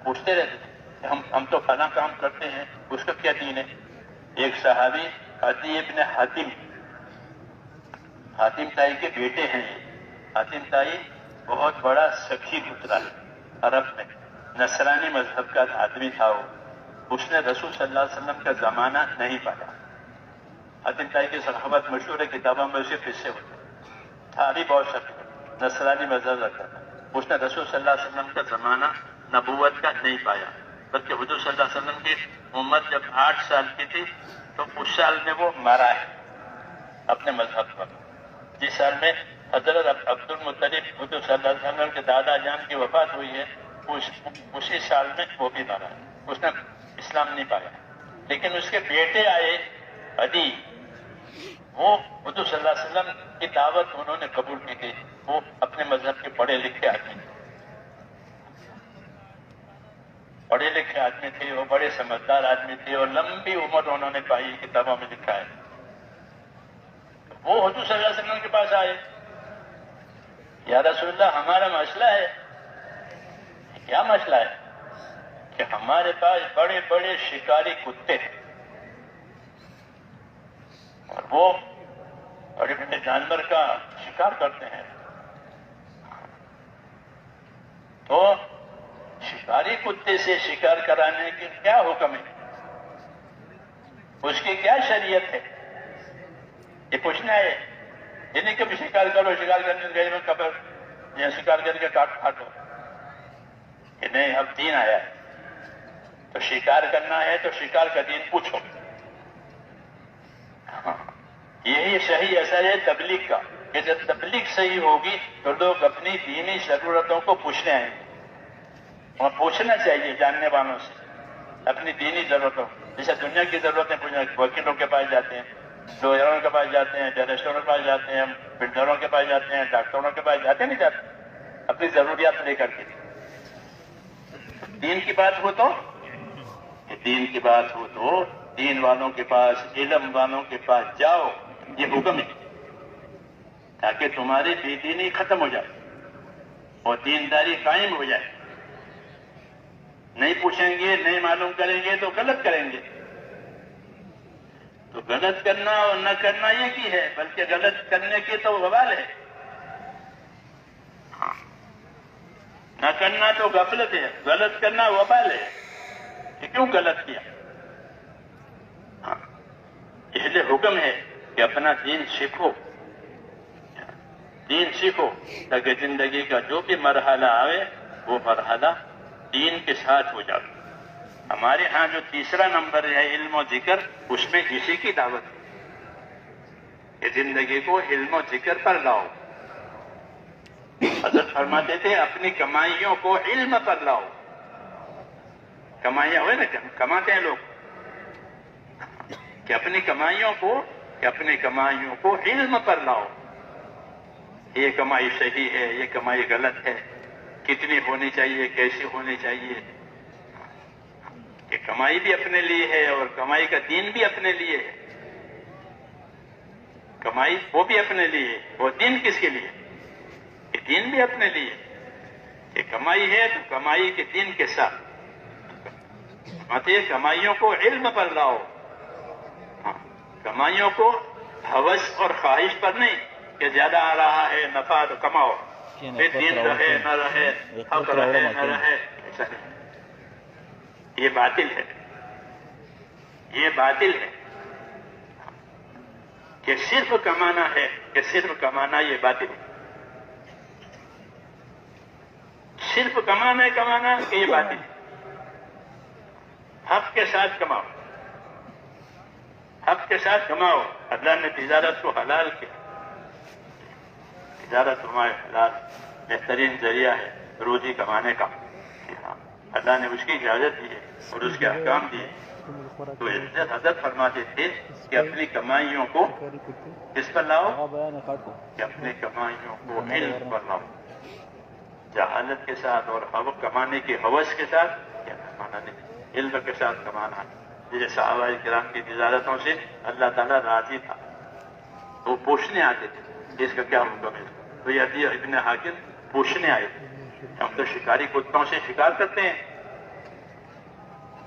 پوچھتے رہتے تھے کہ ہم تو فلاں کام کرتے ہیں، اس کا کیا دین ہے؟ ایک صحابی عدی ابن حاتم تائی کے بیٹے ہیں. حاتم تائی بہت بڑا سخی گزرا ہے عرب میں، نصرانی مذہب کا آدمی تھا وہ. اس نے رسول صلی اللہ علیہ وسلم کا زمانہ نہیں پایا. حاتم تائی کی صحابت مشہور ہے، کتابوں میں اسے قصے ہوتے ہیں. تھا بھی بہت سخی، نصرانی مذہب رکھتا تھا. اس نے رسول صلی اللہ علیہ وسلم کا زمانہ نبوت کا نہیں پایا، بلکہ حضور صلی اللہ علیہ وسلم کی عمر جب 8 سال کی تھی تو اس سال میں وہ مرا ہے اپنے مذہب پر. جس سال میں حضرت عبد المطلب حضور صلی اللہ علیہ وسلم کے دادا جان کی وفات ہوئی ہے، اسی سال میں وہ بھی مرا ہے. اس نے اسلام نہیں پایا. لیکن اس کے بیٹے آئے عدی، وہ حضور صلی اللہ علیہ وسلم کی دعوت انہوں نے قبول کی تھی. وہ اپنے مذہب کے پڑھے لکھے آدمی تھے، پڑھے لکھے آدمی تھے، وہ بڑے سمجھدار آدمی تھے اور لمبی عمر انہوں نے پائی، کتابوں میں لکھا ہے. وہ حضور صلی اللہ علیہ وسلم کے پاس آئے، یا رسول اللہ ہمارا مسئلہ ہے. کیا مسئلہ ہے؟ کہ ہمارے پاس بڑے بڑے شکاری کتے ہیں اور وہ بڑے بڑے جانور کا شکار کرتے ہیں. تو شکاری کتے سے شکار کرانے کی کیا حکم ہے؟ اس کی کیا شریعت ہے؟ یہ پوچھنا ہے. یہ نہیں کہ بھی شکار کرو، شکار کرنے گئے میں قبر یا شکار کر کے کاٹو. کہ نہیں، اب دین آیا ہے تو شکار کرنا ہے تو شکار کا دین پوچھو. یہی صحیح اثر ہے تبلیغ کا، کہ جب تبلیغ صحیح ہوگی تو لوگ اپنی دینی ضرورتوں کو پوچھنے آئیں گے. اور پوچھنا چاہیے جاننے والوں سے اپنی دینی ضرورتوں. جیسے دنیا کی ضرورتیں پوچھنا، وکیلوں کے پاس جاتے ہیں، لوئروں کے پاس جاتے ہیں، بیرسٹروں کے پاس جاتے ہیں، بلڈروں کے پاس جاتے ہیں، ڈاکٹروں کے پاس جاتے نہیں جاتے اپنی ضروریات لے کر کے. دین کی بات ہو تو دین والوں کے پاس، علم والوں کے پاس جاؤ. یہ حکم ہے تاکہ تمہاری بے دینی ختم ہو جائے اور دینداری قائم ہو جائے. نہیں پوچھیں گے، نہیں معلوم کریں گے تو غلط کریں گے. تو غلط کرنا اور نہ کرنا یہ کی ہے، بلکہ غلط کرنے کی تو وبال ہے. نہ کرنا تو غفلت ہے، غلط کرنا وبال ہے. کہ کیوں غلط کیا؟ اس لیے حکم ہے کہ اپنا دین سیکھو، تاکہ زندگی کا جو بھی مرحلہ آئے وہ مرحلہ دین کے ساتھ ہو جائے. ہمارے ہاں جو تیسرا نمبر ہے علم و ذکر، اس میں اسی کی دعوت ہے کہ زندگی کو علم و ذکر پر لاؤ. حضرت فرماتے تھے اپنی کمائیوں کو علم پر لاؤ. کمائیاں ہوئے نا، کماتے ہیں لوگ، کہ اپنی کمائیوں کو علم پر لاؤ. یہ کمائی صحیح ہے، یہ کمائی غلط ہے، کتنی ہونی چاہیے، کیسی ہونی چاہیے. کہ کمائی بھی اپنے لیے ہے اور کمائی کا دین بھی اپنے لیے ہے. کمائی وہ بھی اپنے لیے ہے، وہ دین کس کے لیے؟ کہ دین بھی اپنے لیے. کہ کمائی ہے تو کمائی کے دین کے ساتھ کمائیوں کو علم پر لاؤ. کمائیوں کو ہوس اور خواہش پر نہیں کہ زیادہ آ رہا ہے نفع تو کماؤ، پھر دین رہے نہ رہے، حق رہے نہ رہے. ایسا نہیں، یہ باطل ہے. کہ صرف کمانا ہے، یہ باطل ہے. صرف کمانا کہ یہ باطل ہے. حق کے ساتھ کماؤ. اللہ نے تجارت کو حلال کیا. تجارت ہمارے حلال بہترین ذریعہ ہے روزی کمانے کا. اللہ نے اس کی اجازت دی ہے اور اس کے احکام دیے. تو حضرت فرماتے تھے کہ اپنی کمائیوں کو کس پر لاؤ؟ کہ اپنی کمائیوں کو علم پر لاؤ. جہالت کے ساتھ اور کمانے کی ہوس کے ساتھ کیا کمانا نہیں، علم کے ساتھ کمانا. جیسے صحابہ کرام کی تجارتوں سے اللہ تعالیٰ راضی تھا، تو وہ پوچھنے آتے تھے اس کا کیا حکم ہے. تو یہ عدی ابن حاتم پوچھنے آئے تھے. ہم تو شکاری کتوں سے شکار کرتے ہیں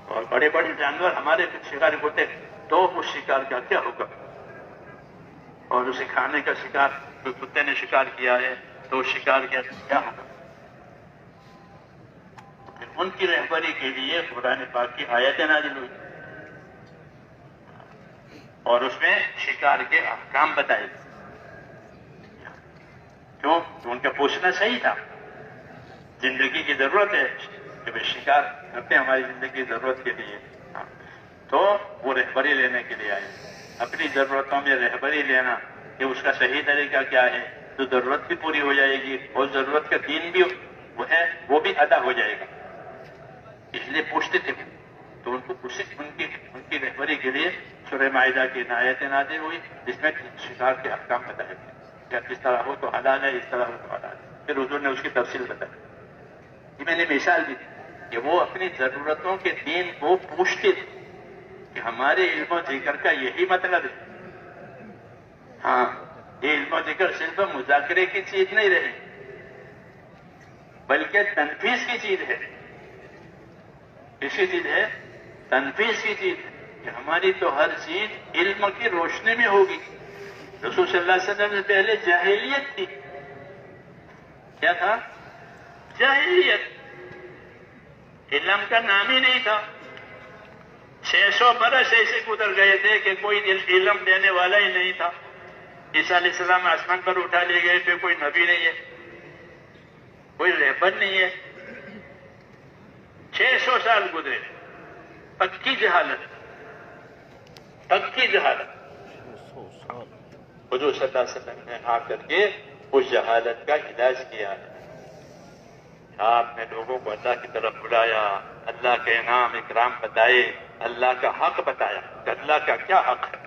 اور بڑے بڑے جانور ہمارے شکاری ہوتے ہیں، تو اس شکار کا کیا حکم، اور اسے کھانے کا شکار کوئی کتے نے شکار کیا ہے تو اس شکار کا کیا حکم. پھر ان کی رہبری کے لیے قرآن پاک کی آیتیں نازل ہوئی اور اس میں شکار کے احکام بتائے. کیوں؟ ان کا پوچھنا صحیح تھا. زندگی کی ضرورت ہے کہ وہ شکار کرتے ہیں ہماری زندگی کی ضرورت کے لیے. تو وہ رہبری لینے کے لیے آئے. اپنی ضرورتوں میں رہبری لینا کہ اس کا صحیح طریقہ کیا ہے تو ضرورت بھی پوری ہو جائے گی اور ضرورت کا دین بھی وہ ہے وہ بھی ادا ہو جائے گا. اس لیے پوچھتے تھے. تو ان کو ان کی رہبری کے لیے سورہ مائدہ کی آیتیں نازل ہوئی جس میں شکار کے احکام بتائے گئے کہ اس طرح ہو تو حلال ہے، اس طرح ہو تو حلال ہے. پھر حضور نے اس کی تفصیل بتائی. یہ میں نے مثال دی کہ وہ اپنی ضرورتوں کے دین کو پوچھتے تھے کہ ہمارے علم و ذکر کا یہی مطلب ہے. ہاں، یہ علم و ذکر صرف مذاکرے کی چیز نہیں رہی بلکہ تنفیذ کی چیز ہے. کس کی چیز ہے؟ تنفیذ کی چیز ہے کہ ہماری تو ہر چیز علم کی روشنی میں ہوگی. رسول صلی اللہ علیہ وسلم سے پہلے جاہلیت تھی. کیا تھا؟ جاہلیت. علم کا نام ہی نہیں تھا. 600 برس ایسے گزر گئے تھے کہ کوئی علم دینے والا ہی نہیں تھا. عیسیٰ علیہ السلام آسمان پر اٹھا لیے گئے تھے، کوئی نبی نہیں ہے، کوئی رہبر نہیں ہے. 600 سال گزرے. پکی جہالت، پکی جہالت. حضور صلی اللہ علیہ وسلم نے آ کر کے اس جہالت کا علاج کیا ہے. آپ نے لوگوں کو اللہ کی طرف بلایا، اللہ کے انعام اکرام بتائے، اللہ کا حق بتایا کہ اللہ کا کیا حق ہے.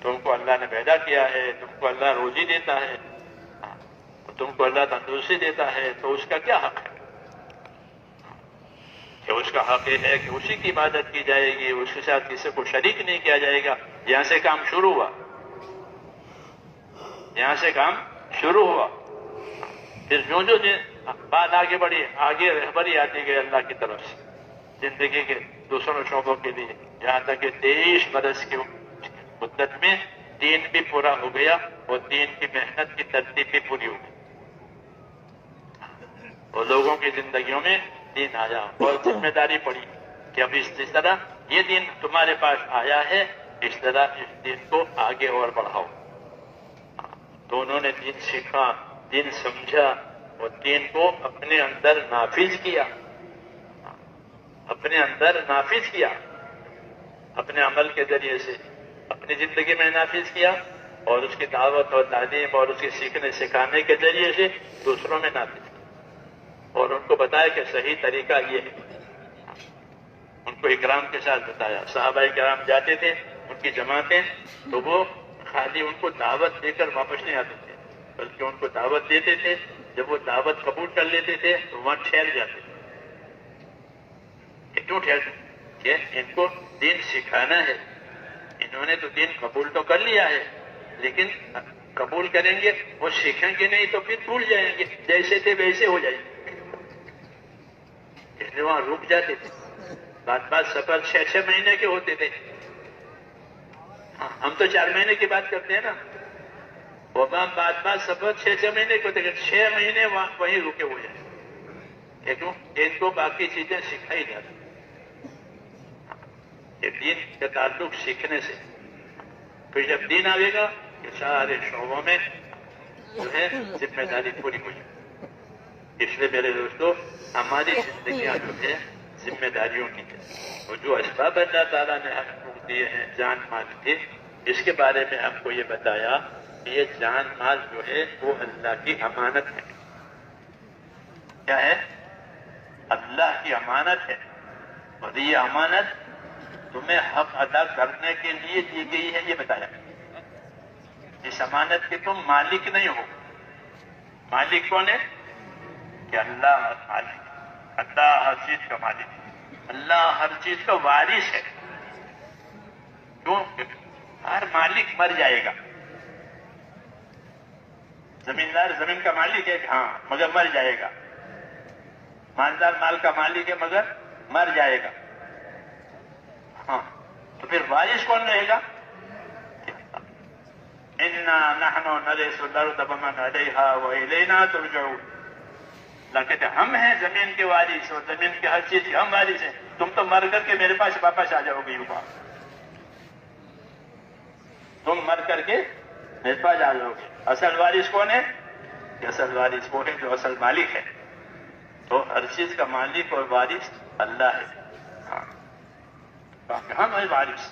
تم کو اللہ نے پیدا کیا ہے، تم کو اللہ روزی دیتا ہے، تم کو اللہ تندرستی دیتا ہے، تو اس کا کیا حق ہے؟ کہ اس کا حق یہ ہے کہ اسی کی عبادت کی جائے گی، اس کے ساتھ کسی کو شریک نہیں کیا جائے گا. یہاں سے کام شروع ہوا، یہاں سے کام شروع ہوا. پھر جو بات آگے بڑھی، آگے رہبری آتی گئی اللہ کی طرف سے زندگی کے دوسروں شعبوں کے لیے، یہاں تک کہ 23 برس کی مدت میں دین بھی پورا ہو گیا اور دین کی محنت کی ترتیب بھی پوری ہو گئی اور لوگوں کی زندگیوں میں دین آیا اور ذمہ داری پڑی کہ اب اس طرح یہ دین تمہارے پاس آیا ہے، اس طرح اس دین کو آگے اور بڑھاؤ. تو انہوں نے دین سیکھا، دین سمجھا اور دین کو اپنے اندر نافذ کیا، اپنے اندر نافذ کیا، اپنے عمل کے ذریعے سے اپنی زندگی میں نافذ کیا اور اس کی دعوت اور تعلیم اور اس کے سیکھنے سکھانے کے ذریعے سے دوسروں میں نافذ کیا اور ان کو بتایا کہ صحیح طریقہ یہ ہے. ان کو اکرام کے ساتھ بتایا. صحابہ کرام جاتے تھے ان کی جماعتیں، تو وہ خالی ان کو دعوت دے کر واپس نہیں آتے تھے بلکہ ان کو دعوت دیتے تھے. جب وہ دعوت قبول کر لیتے تھے تو وہاں ٹھہر جاتے تھے. کیوں ٹھہرتے؟ کہ ان کو دین سکھانا ہے. انہوں نے تو دین قبول تو کر لیا ہے لیکن قبول کریں گے، وہ سیکھیں گے نہیں تو پھر بھول جائیں گے، جیسے تھے ویسے ہو جائیں گے. اس لیے وہاں رک جاتے تھے. بعد سفر 6 مہینے کے ہوتے تھے. ہم تو 4 مہینے کی بات کرتے ہیں نا، وہ بعد سفر 6 مہینے کے ہوتے تھے. 6 مہینے وہیں رکے ہو جائیں. کیوں؟ ان کو باقی چیزیں سکھائی جاتی. یہ دین کا تعلق سیکھنے سے. پھر جب دین آئے گا کہ سارے شعبوں میں جو ہے ذمہ داری پوری ہو جائے. اس لیے میرے دوستو، ہماری زندگیاں جو ہے ذمہ داریوں کی ہے اور جو اسباب اللہ تعالیٰ نے ہم کو دیے ہیں جان مال کے، اس کے بارے میں ہم کو یہ بتایا کہ یہ جان مال جو ہے وہ اللہ کی امانت ہے. کیا ہے؟ اللہ کی امانت ہے. اور یہ امانت تمہیں حق ادا کرنے کے لیے دی گئی ہے، یہ بتایا. اس امانت کے تم مالک نہیں ہو. مالک کون ہے؟ کہ اللہ مالک. اللہ ہر چیز کا مالک ہے. اللہ ہر چیز کا وارث ہے. کیوں؟ ہر مالک مر جائے گا. زمیندار زمین کا مالک ہے ہاں مگر مر جائے گا. مالدار مال کا مالک ہے مگر مر جائے گا. ہاں تو پھر وارث کون رہے گا؟ اِنَّا نَحْنُ نَرِثُ الْأَرْضَ وَمَنْ عَلَيْهَا وَإِلَيْنَا تُرْجَعُونَ. اللہ کہتے ہیں ہم ہیں زمین کے وارث اور زمین کے ہر چیز کے ہم وارث ہیں. تم تو مر کر کے میرے پاس واپس آ جاؤ گے. تم مر کر کے میرے پاس آ جاؤ گے. اصل وارث کون ہے؟ کہ اصل وارث وہ ہے جو اصل مالک ہے. تو ہر چیز کا مالک اور وارث اللہ ہے. ہاں ہم ہیں وارث.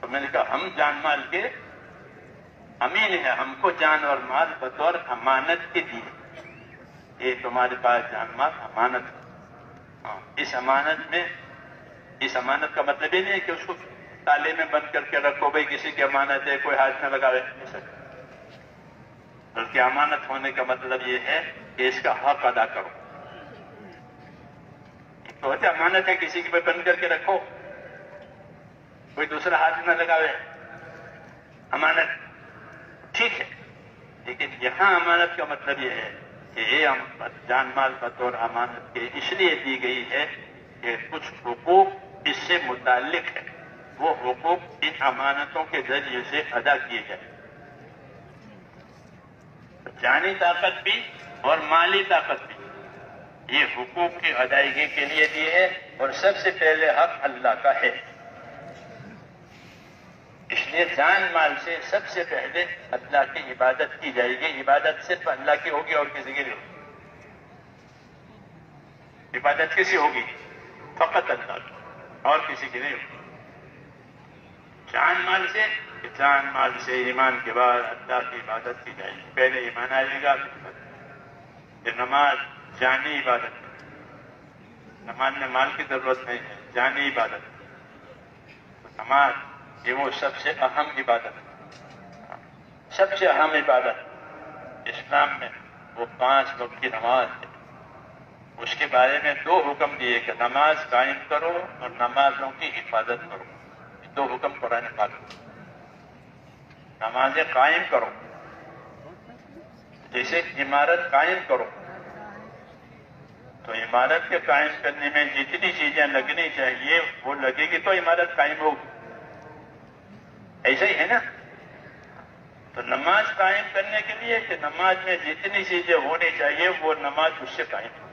تو میں نے کہا ہم جان مال کے امین ہیں. ہم کو جان اور مال بطور امانت کے دیے. یہ تمہارے پاس جان مال امانت. ہاں اس امانت کا مطلب یہ نہیں ہے کہ اس کو تالے میں بند کر کے رکھو بھائی کسی کی امانت ہے کوئی ہاتھ نہ لگاوے. بلکہ امانت ہونے کا مطلب یہ ہے کہ اس کا حق ادا کرو. تو امانت ہے کسی کے پہ بند کر کے رکھو کوئی دوسرا ہاتھ نہ لگاوے. امانت ٹھیک ہے لیکن یہاں امانت کا مطلب یہ ہے کہ یہ جان مال بطور امانت کے اس لیے دی گئی ہے کہ کچھ حقوق اس سے متعلق ہے. وہ حقوق ان امانتوں کے ذریعے سے ادا کیے جائیں. جانی طاقت بھی اور مالی طاقت بھی یہ حقوق کی ادائیگی کے لیے دی ہے. اور سب سے پہلے حق اللہ کا ہے. اس لیے جان مال سے سب سے پہلے اللہ کی عبادت کی جائے گی. عبادت صرف اللہ کی ہوگی اور کسی کی نہیں ہوگی. عبادت کسی ہوگی؟ فقط اللہ کی اور کسی کی نہیں ہوگی. جان مال سے ایمان کے بعد اللہ کی عبادت کی جائے گی. پہلے ایمان آئے گا کہ نماز جانی عبادت. نماز میں مال کی ضرورت نہیں ہے. جانی عبادت. نماز یہ وہ سب سے اہم عبادت ہے. سب سے اہم عبادت اسلام میں وہ 5 وقت کی نماز ہے. اس کے بارے میں 2 حکم دیے کہ نماز قائم کرو اور نمازوں کی حفاظت کرو. 2 حکم قرآن پاک. نمازیں قائم کرو جیسے عمارت قائم کرو. تو عمارت کے قائم کرنے میں جتنی چیزیں لگنی چاہیے وہ لگے گی تو عمارت قائم ہوگی. ایسا ہی ہے نا. تو نماز قائم کرنے کے لیے کہ نماز میں جتنی چیزیں ہونی چاہیے وہ نماز اس سے قائم ہو.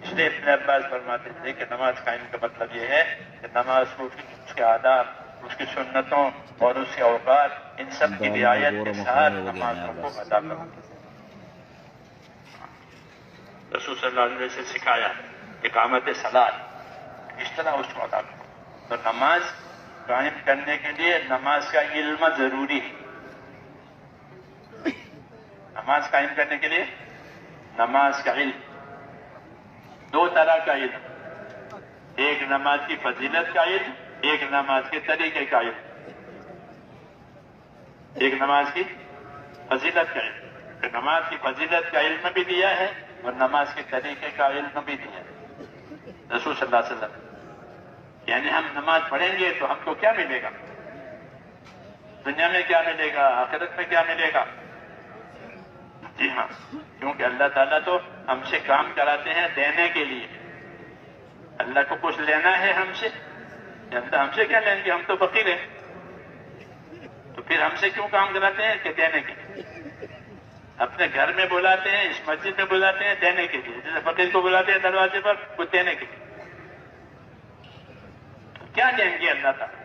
اس لیے ابن عباس فرماتے تھے کہ نماز قائم کا مطلب یہ ہے کہ نماز کو اس کے آداب اس کی سنتوں اور اس کے اوقات ان سب کی رعایت کے ساتھ نمازوں کو ادا کرو. رسول صلی اللہ علیہ وسلم سے سکھایا اقامت صلاۃ اس طرح اس کو ادا کرو. تو نماز قائم کرنے کے لیے نماز کا علم ضروری ہے. نماز قائم کرنے کے لیے نماز کا علم 2 طرح کا علم. ایک نماز کی فضیلت کا علم, ایک نماز کے طریقے کا علم. ایک نماز کی فضیلت کا علم. کہ نماز کی فضیلت کا علم بھی دیا ہے اور نماز کے طریقے کا علم بھی دیا ہے رسول صلی اللہ علیہ وسلم. یعنی ہم نماز پڑھیں گے تو ہم کو کیا ملے گا؟ دنیا میں کیا ملے گا؟ آخرت میں کیا ملے گا؟ جی ہاں, کیونکہ اللہ تعالیٰ تو ہم سے کام کراتے ہیں دینے کے لیے. اللہ کو کچھ لینا ہے ہم سے؟ اللہ ہم سے کیا لیں گے؟ ہم تو فقیر ہیں. تو پھر ہم سے کیوں کام کراتے ہیں؟ کہ دینے کے لیے. اپنے گھر میں بلاتے ہیں, اس مسجد میں بلاتے ہیں دینے کے لیے. جیسے فقیر کو بلاتے ہیں دروازے پر کچھ دینے کے لیے. کیا دیں گے اللہ تعالیٰ؟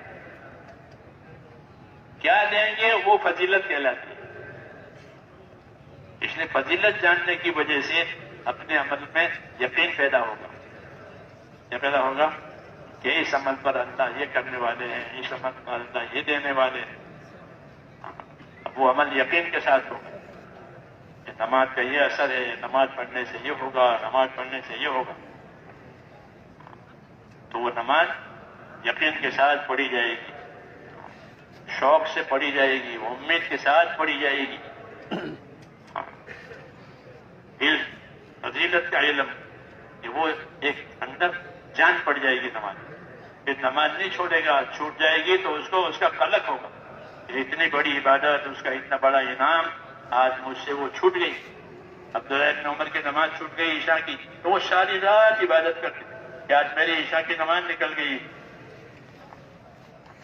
کیا دیں گے وہ فضیلت کہلاتی ہے. اس لیے فضیلت جاننے کی وجہ سے اپنے عمل میں یقین پیدا ہوگا. کیا پیدا ہوگا؟ کہ اس عمل پر اللہ یہ کرنے والے ہیں, اس عمل پر اللہ یہ دینے والے ہیں. اب وہ عمل یقین کے ساتھ ہوگا کہ نماز کا یہ اثر ہے, نماز پڑھنے سے یہ ہوگا, نماز پڑھنے سے یہ ہوگا. تو وہ نماز یقین کے ساتھ پڑھی جائے گی, شوق سے پڑھی جائے گی, امید کے ساتھ پڑھی جائے گی. علم, فضیلت کا علم, کہ وہ ایک اندر جان پڑ جائے گی نماز. کہ نماز نہیں چھوڑے گا، چھوٹ جائے گی تو اس کو اس کا قلق ہوگا، اتنی بڑی عبادت، اس کا اتنا بڑا انعام، آج مجھ سے وہ چھوٹ گئی۔ عبداللہ ابن عمر کی نماز چھوٹ گئی عشاء کی، تو وہ ساری رات عبادت کرتے کہ آج میری عشاء کی نماز نکل گئی،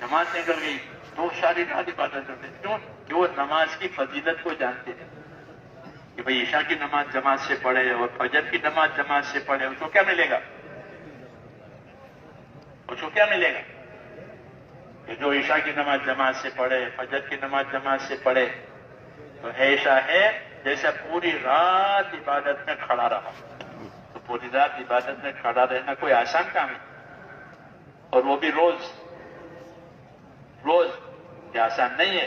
نماز نکل گئی، تو وہ ساری رات عبادت کرتے۔ کیوں؟ کہ وہ نماز کی فضیلت کو جانتے ہیں کہ بھئی عشاء کی نماز جماعت سے پڑھے اور فجر کی نماز جماعت سے پڑھے، اس کو کیا ملے گا؟ اس کو کیا ملے گا؟ کہ جو عشاء کی نماز جماعت سے پڑھے، فجر کی نماز جماعت سے پڑھے، تو ایسا ہے جیسا پوری رات عبادت میں کھڑا رہا۔ تو پوری رات عبادت میں کھڑا رہنا کوئی آسان کام ہے، اور وہ بھی روز روز، یہ آسان نہیں ہے۔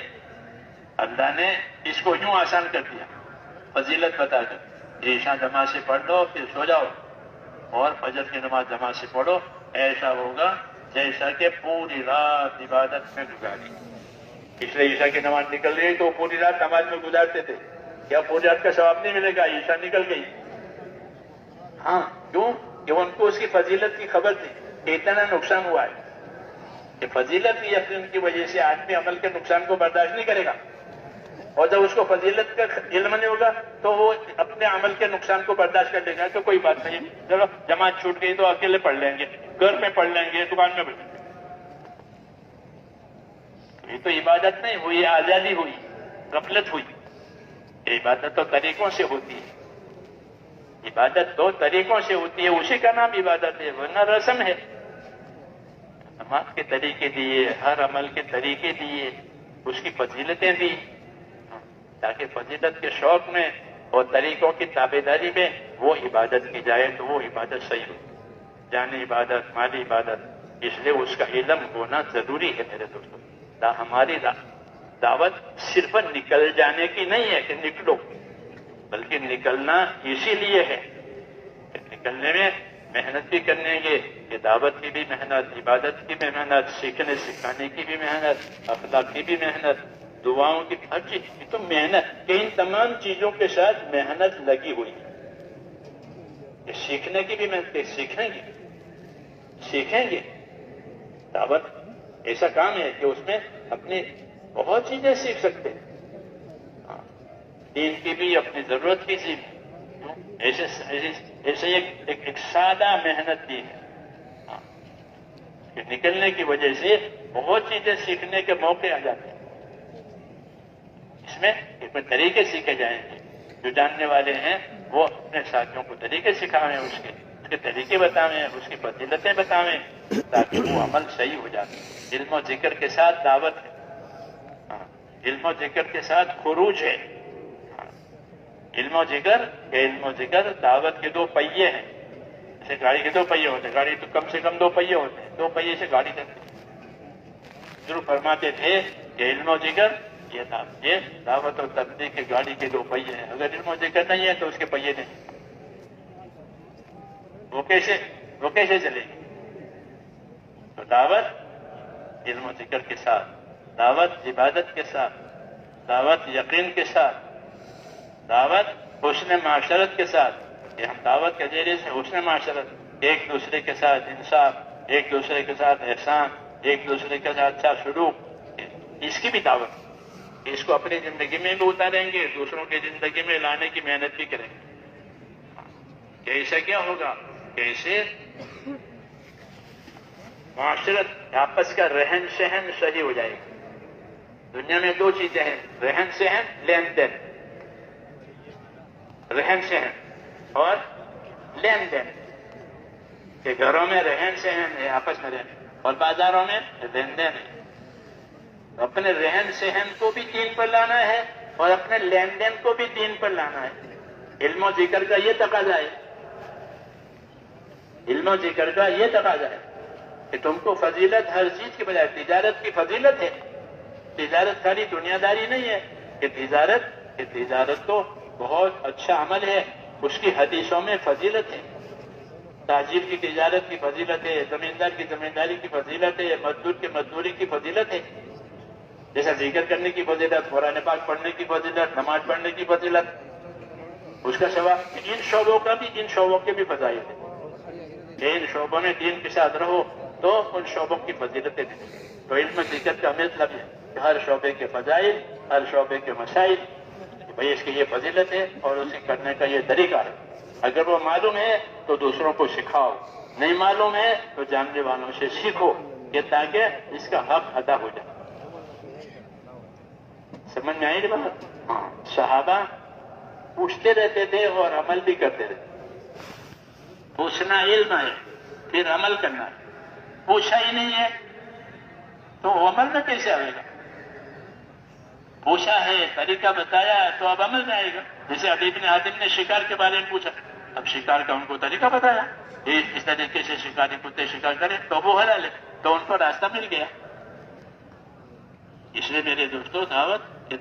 اللہ نے اس کو یوں آسان کر دیا، فضیلت بتا کر، عشاء جماعت سے پڑھ لو پھر سو جاؤ اور فجر کی نماز جماعت سے پڑھو، ایسا ہوگا جیسا کہ پوری رات عبادت میں گزاری۔ اس لیے عشاء کی نماز نکل گئی تو پوری رات نماز میں گزارتے تھے، کیا پوری رات کا ثواب نہیں ملے گا؟ عشاء نکل گئی، ہاں کیوں؟ کہ ان کو اس کی فضیلت کی خبر تھی کہ اتنا نقصان ہوا ہے، کہ فضیلت کی یقین کی وجہ سے آدمی عمل کے نقصان کو برداشت نہیں کرے گا، اور جب اس کو فضیلت کا علم نہیں ہوگا تو وہ اپنے عمل کے نقصان کو برداشت کر لے گا کہ کوئی بات نہیں، چلو جماعت چھوٹ گئی تو اکیلے پڑھ لیں گے، گھر میں پڑھ لیں گے، دکان میں پڑھ لیں گے۔ یہ تو عبادت نہیں ہوئی، یہ آزادی ہوئی، غفلت ہوئی۔ یہ عبادت تو طریقوں سے ہوتی ہے، عبادت دو طریقوں سے ہوتی ہے، اسی کا نام عبادت ہے، ورنہ رسم ہے۔ نماز کے طریقے دیے، ہر عمل کے طریقے دیے، اس کی فضیلتیں دی، تاکہ فضیلت کے شوق میں اور طریقوں کی تابعداری میں وہ عبادت کی جائے تو وہ عبادت صحیح ہو، جانی عبادت، مالی عبادت۔ اس لیے اس کا علم ہونا ضروری ہے میرے دوستوں۔ ہماری دعوت صرف نکل جانے کی نہیں ہے کہ نکلو، بلکہ نکلنا اسی لیے ہے کہ نکلنے میں محنت بھی کرنے گے، کہ دعوت کی بھی محنت، عبادت کی بھی محنت، سیکھنے سکھانے کی بھی محنت، اخلاق کی بھی محنت، دعاؤں کی ہر چیز کی تو محنت، کہ ان تمام چیزوں کے ساتھ محنت لگی ہوئی ہے۔ کہ سیکھنے کی بھی محنت، کہ سیکھیں گے۔ دعوت ایسا کام ہے کہ اس میں اپنی بہت چیزیں سیکھ سکتے ہیں، دین کی بھی، اپنی ضرورت کی بھی، ایسے ایک سادہ محنت دی ہے کہ نکلنے کی وجہ سے بہت چیزیں سیکھنے کے موقع آ جاتے ہیں۔ اس میں طریقے سیکھے جائیں گے، جو جاننے والے ہیں وہ اپنے ساتھیوں کو طریقے سکھاویں، اس کے طریقے بتاویں، اس کی فضیلتیں بتاویں، تاکہ وہ عمل صحیح ہو جائے۔ علم و ذکر کے ساتھ دعوت ہے، علم و ذکر کے ساتھ خروج ہے۔ علم و ذکر دعوت کے دو پہیے ہیں، جیسے گاڑی کے دو پہیے ہوتے ہیں، گاڑی تو کم سے کم دو پہیے ہوتے ہیں، دو پہیے سے گاڑی چلتی ہے۔ ضرور فرماتے تھے کہ علم و ذکر یہ دعوت اور تبلیغ کی گاڑی کے دو پہیے ہیں، اگر علم و ذکر نہیں ہے تو اس کے پہیے نہیں، وہ کیسے چلے گی؟ تو دعوت علم و ذکر کے ساتھ، دعوت عبادت کے ساتھ، دعوت یقین کے ساتھ، دعوت حسن معاشرت کے ساتھ، کہ ہم دعوت کے ذریعے سے حسن معاشرت، ایک دوسرے کے ساتھ انصاف، ایک دوسرے کے ساتھ احسان، ایک دوسرے کے ساتھ اچھا سلوک، اس کی بھی دعوت، اس کو اپنی زندگی میں بھی اتاریں گے، دوسروں کی زندگی میں لانے کی محنت بھی کریں گے۔ کیسے کیا ہوگا؟ کیسے معاشرت آپس کا رہن سہن صحیح ہو جائے گا۔ دنیا میں دو چیزیں ہیں، رہن سہن، لین دین، رہن سہن اور لین دین، کہ گھروں میں رہن سہن ہے، آپس میں رہن، اور بازاروں میں لین دین ہے۔ اپنے رہن سہن کو بھی دین پر لانا ہے اور اپنے لین دین کو بھی دین پر لانا ہے۔ علم و ذکر کا یہ تقاضا ہے، علم و ذکر کا یہ تقاضا ہے کہ تم کو فضیلت ہر چیز کے بجائے، تجارت کی فضیلت ہے، تجارت خالی دنیا داری نہیں ہے، کہ تجارت تو بہت اچھا عمل ہے، اس کی حدیثوں میں فضیلت ہے۔ تاجر کی تجارت کی فضیلت ہے، زمیندار کی زمینداری کی فضیلت ہے، مزدور کی مزدوری کی فضیلت ہے، جیسا ذکر کرنے کی فضیلت، قرآن پاک پڑھنے کی فضیلت، نماز پڑھنے کی فضیلت، اس کا ثواب۔ ان شعبوں کے بھی فضائل ہیں کہ ان شعبوں میں دین کے ساتھ رہو تو ان شعبوں کی فضیلتیں دیں. تو علم ذکر کا مطلب ہے کہ ہر شعبے کے فضائل، ہر شعبے کے مسائل، بھئی اس کی یہ فضیلت ہے اور اسے کرنے کا یہ طریقہ ہے. اگر وہ معلوم ہے تو دوسروں کو سکھاؤ، نہیں معلوم ہے تو جاننے والوں سے سیکھو، کہ تاکہ اس کا حق ادا ہو جائے. سمجھ میں آئی یہ بات؟ ہاں. صحابہ پوچھتے رہتے تھے اور عمل بھی کرتے رہتے. پوچھنا علم ہے، پھر عمل کرنا ہے. پوچھا ہی نہیں ہے تو عمل میں کیسے آئے گا؟ پوچھا ہے، طریقہ بتایا ہے تو اب عمل میں آئے گا. جیسے عدی بن حاتم نے شکار کے بارے میں پوچھا، اب شکار کا ان کو طریقہ بتایا، اس طریقے سے شکاری کتے شکار کریں تو وہ حلال ہے، تو ان کو راستہ مل گیا. اس لیے میرے دوستوں،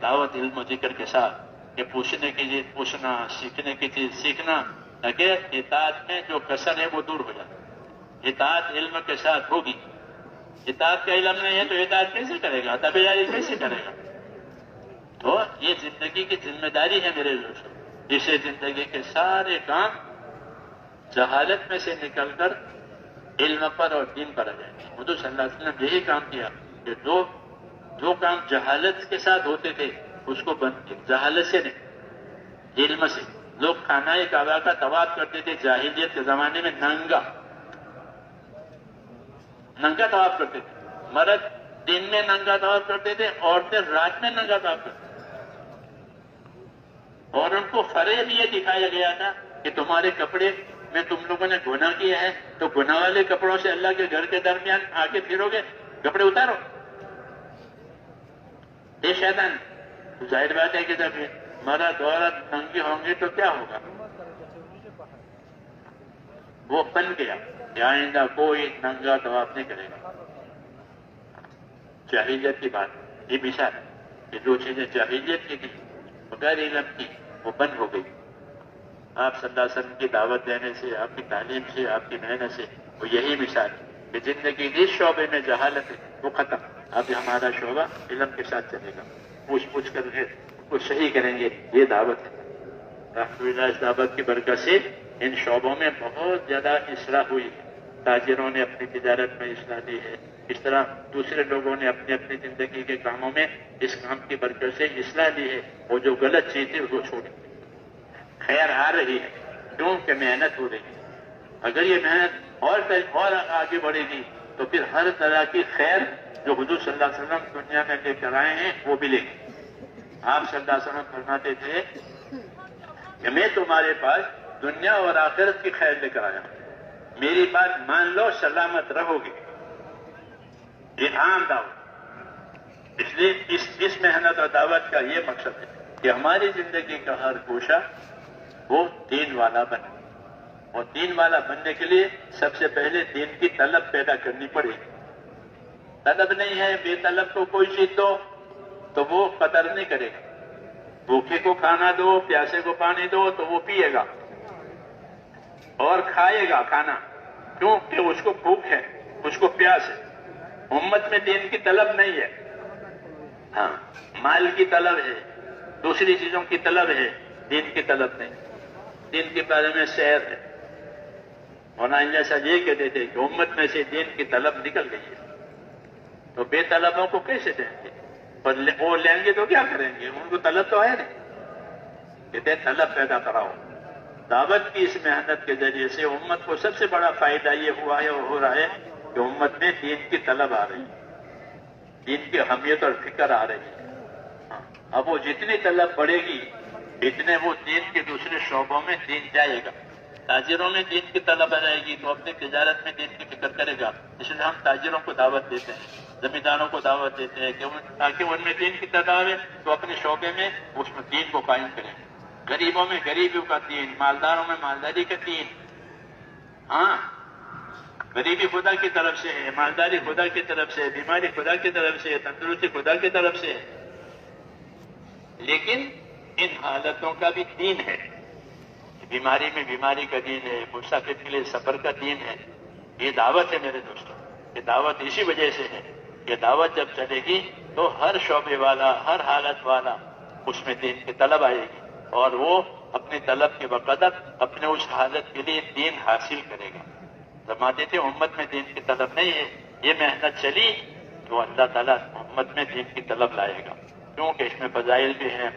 دعوت علم و ذکر کے ساتھ، کہ پوچھنے کی چیز پوچھنا، سیکھنے کی چیز سیکھنا، تاکہ اطاعت میں جو کسر ہے وہ دور ہو جائے. اطاعت علم کے ساتھ ہوگی. اطاعت کا علم نہیں ہے تو اطاعت کیسے کرے گا؟ تابعداری کیسے کرے گا؟ تو یہ زندگی کی ذمہ داری ہے میرے دوستوں. جسے زندگی کے سارے کام جہالت میں سے نکل کر علم پر اور دین پر آ جائیں. حضور صلی اللہ علیہ وسلم یہی کام کیا کہ جو کام جہالت کے ساتھ ہوتے تھے اس کو بند کیا. جہالت سے نہیں، علم سے. لوگ خانہ کعبہ کا طواف کرتے تھے جاہلیت کے زمانے میں، ننگا طواف کرتے تھے. مرد دن میں ننگا طواف کرتے تھے، عورتیں رات میں ننگا طواف کرتے تھے. اور ان کو فریب یہ دکھایا گیا تھا کہ تمہارے کپڑے میں تم لوگوں نے گناہ کیا ہے تو گناہ والے کپڑوں سے اللہ کے گھر کے درمیان آ کے پھرو گے، کپڑے اتارو. یہ شیطان. ظاہر بات ہے کہ جب مرد عورت ننگے ہوں گے تو کیا ہوگا؟ وہ بن گیا کہ آئندہ کوئی ننگا طواف نہیں کرے گا. جاہلیت کی بات یہ مثال ہے کہ جو چیزیں جاہلیت کی تھی بغیر علم کی وہ بند ہو گئی. آپ صلی اللہ علیہ وسلم کی دعوت دینے سے، آپ کی تعلیم سے، آپ کی محنت سے وہ یہی مثال ہے کہ زندگی جس شعبے میں جہالت ہے وہ ختم. اب ہمارا شعبہ علم کے ساتھ چلے گا. پوچھ کر کو صحیح کریں گے. یہ دعوت ہے. الحمدللہ اس دعوت کی برکت سے ان شعبوں میں بہت زیادہ اصلاح ہوئی ہے. تاجروں نے اپنی تجارت میں اصلاح دی ہے، اس طرح دوسرے لوگوں نے اپنی اپنی زندگی کے کاموں میں اس کام کی برکت سے اصلاح دی ہے. وہ جو غلط چیز تھی اس کو چھوڑی. خیر آ رہی ہے کیونکہ محنت ہو رہی ہے. اگر یہ محنت اور آگے بڑھے گی تو پھر ہر طرح کی خیر جو حضور صلی اللہ علیہ وسلم دنیا میں لے کر آئے ہیں وہ ملے گی. آپ صلی اللہ علیہ وسلم فرماتے تھے کہ میں تمہارے پاس دنیا اور آخرت کی خیر لے کر آیا ہوں، میری بات مان لو سلامت رہو گے. یہ عام دعوت. اس لیے اس محنت اور دعوت کا یہ مقصد ہے کہ ہماری زندگی کا ہر گوشہ وہ دین والا بنے. اور دین والا بننے کے لیے سب سے پہلے دین کی طلب پیدا کرنی پڑے گی. طلب نہیں ہے، بے طلب کو کوئی چیز دو تو وہ قدر نہیں کرے گا. بھوکے کو کھانا دو، پیاسے کو پانی دو تو وہ پیے گا اور کھائے گا کھانا، کیونکہ اس کو بھوک ہے، اس کو پیاس ہے. امت میں دین کی طلب نہیں ہے. ہاں، مال کی طلب ہے، دوسری چیزوں کی طلب ہے، دین کی طلب نہیں. دین کے بارے میں سیر ہے. مولانا جیسا یہ کہتے تھے کہ امت میں سے دین کی طلب نکل گئی ہے تو بے طلبوں کو کیسے دیں گے؟ اور وہ لیں گے تو کیا کریں گے؟ ان کو طلب تو ہے نہیں. کہتے ہیں طلب پیدا کراؤ. دعوت کی اس محنت کے ذریعے سے امت کو سب سے بڑا فائدہ یہ ہوا ہے اور ہو رہا ہے کہ امت میں دین کی طلب آ رہی ہے، دین کی اہمیت اور فکر آ رہی ہے. اب وہ جتنی طلب بڑھے گی اتنے وہ دین کے دوسرے شعبوں میں دین جائے گا. تاجروں میں دین کی طلب آ جائے گی تو اپنی تجارت میں دین کی فکر کرے گا. اس لیے ہم تاجروں کو دعوت دیتے ہیں، زمینداروں کو دعوت دیتے ہیں کہ تاکہ ان میں دین کی طلب ہے تو اپنے شعبے میں اس میں دین کو قائم کریں. غریبوں میں غریبیوں کا دین، مالداروں میں مالداری کا دین. ہاں، غریبی خدا کی طرف سے ہے، مالداری خدا کی طرف سے، بیماری خدا کی طرف سے، تندرستی خدا کی طرف سے. لیکن ان حالتوں کا بھی دین ہے. بیماری میں بیماری کا دین ہے، مسافر کے لیے سفر کا دین ہے. یہ دعوت ہے میرے دوستوں. یہ دعوت اسی وجہ سے ہے کہ دعوت جب چلے گی تو ہر شعبے والا، ہر حالت والا اس میں دین کی طلب آئے گی اور وہ اپنی طلب کے بقدر اپنے اس حالت کے لیے دین حاصل کرے گا. فرماتے تھے امت میں دین کی طلب نہیں ہے، یہ محنت چلی تو اللہ تعالیٰ امت میں دین کی طلب لائے گا، کیونکہ اس میں فضائل بھی ہیں،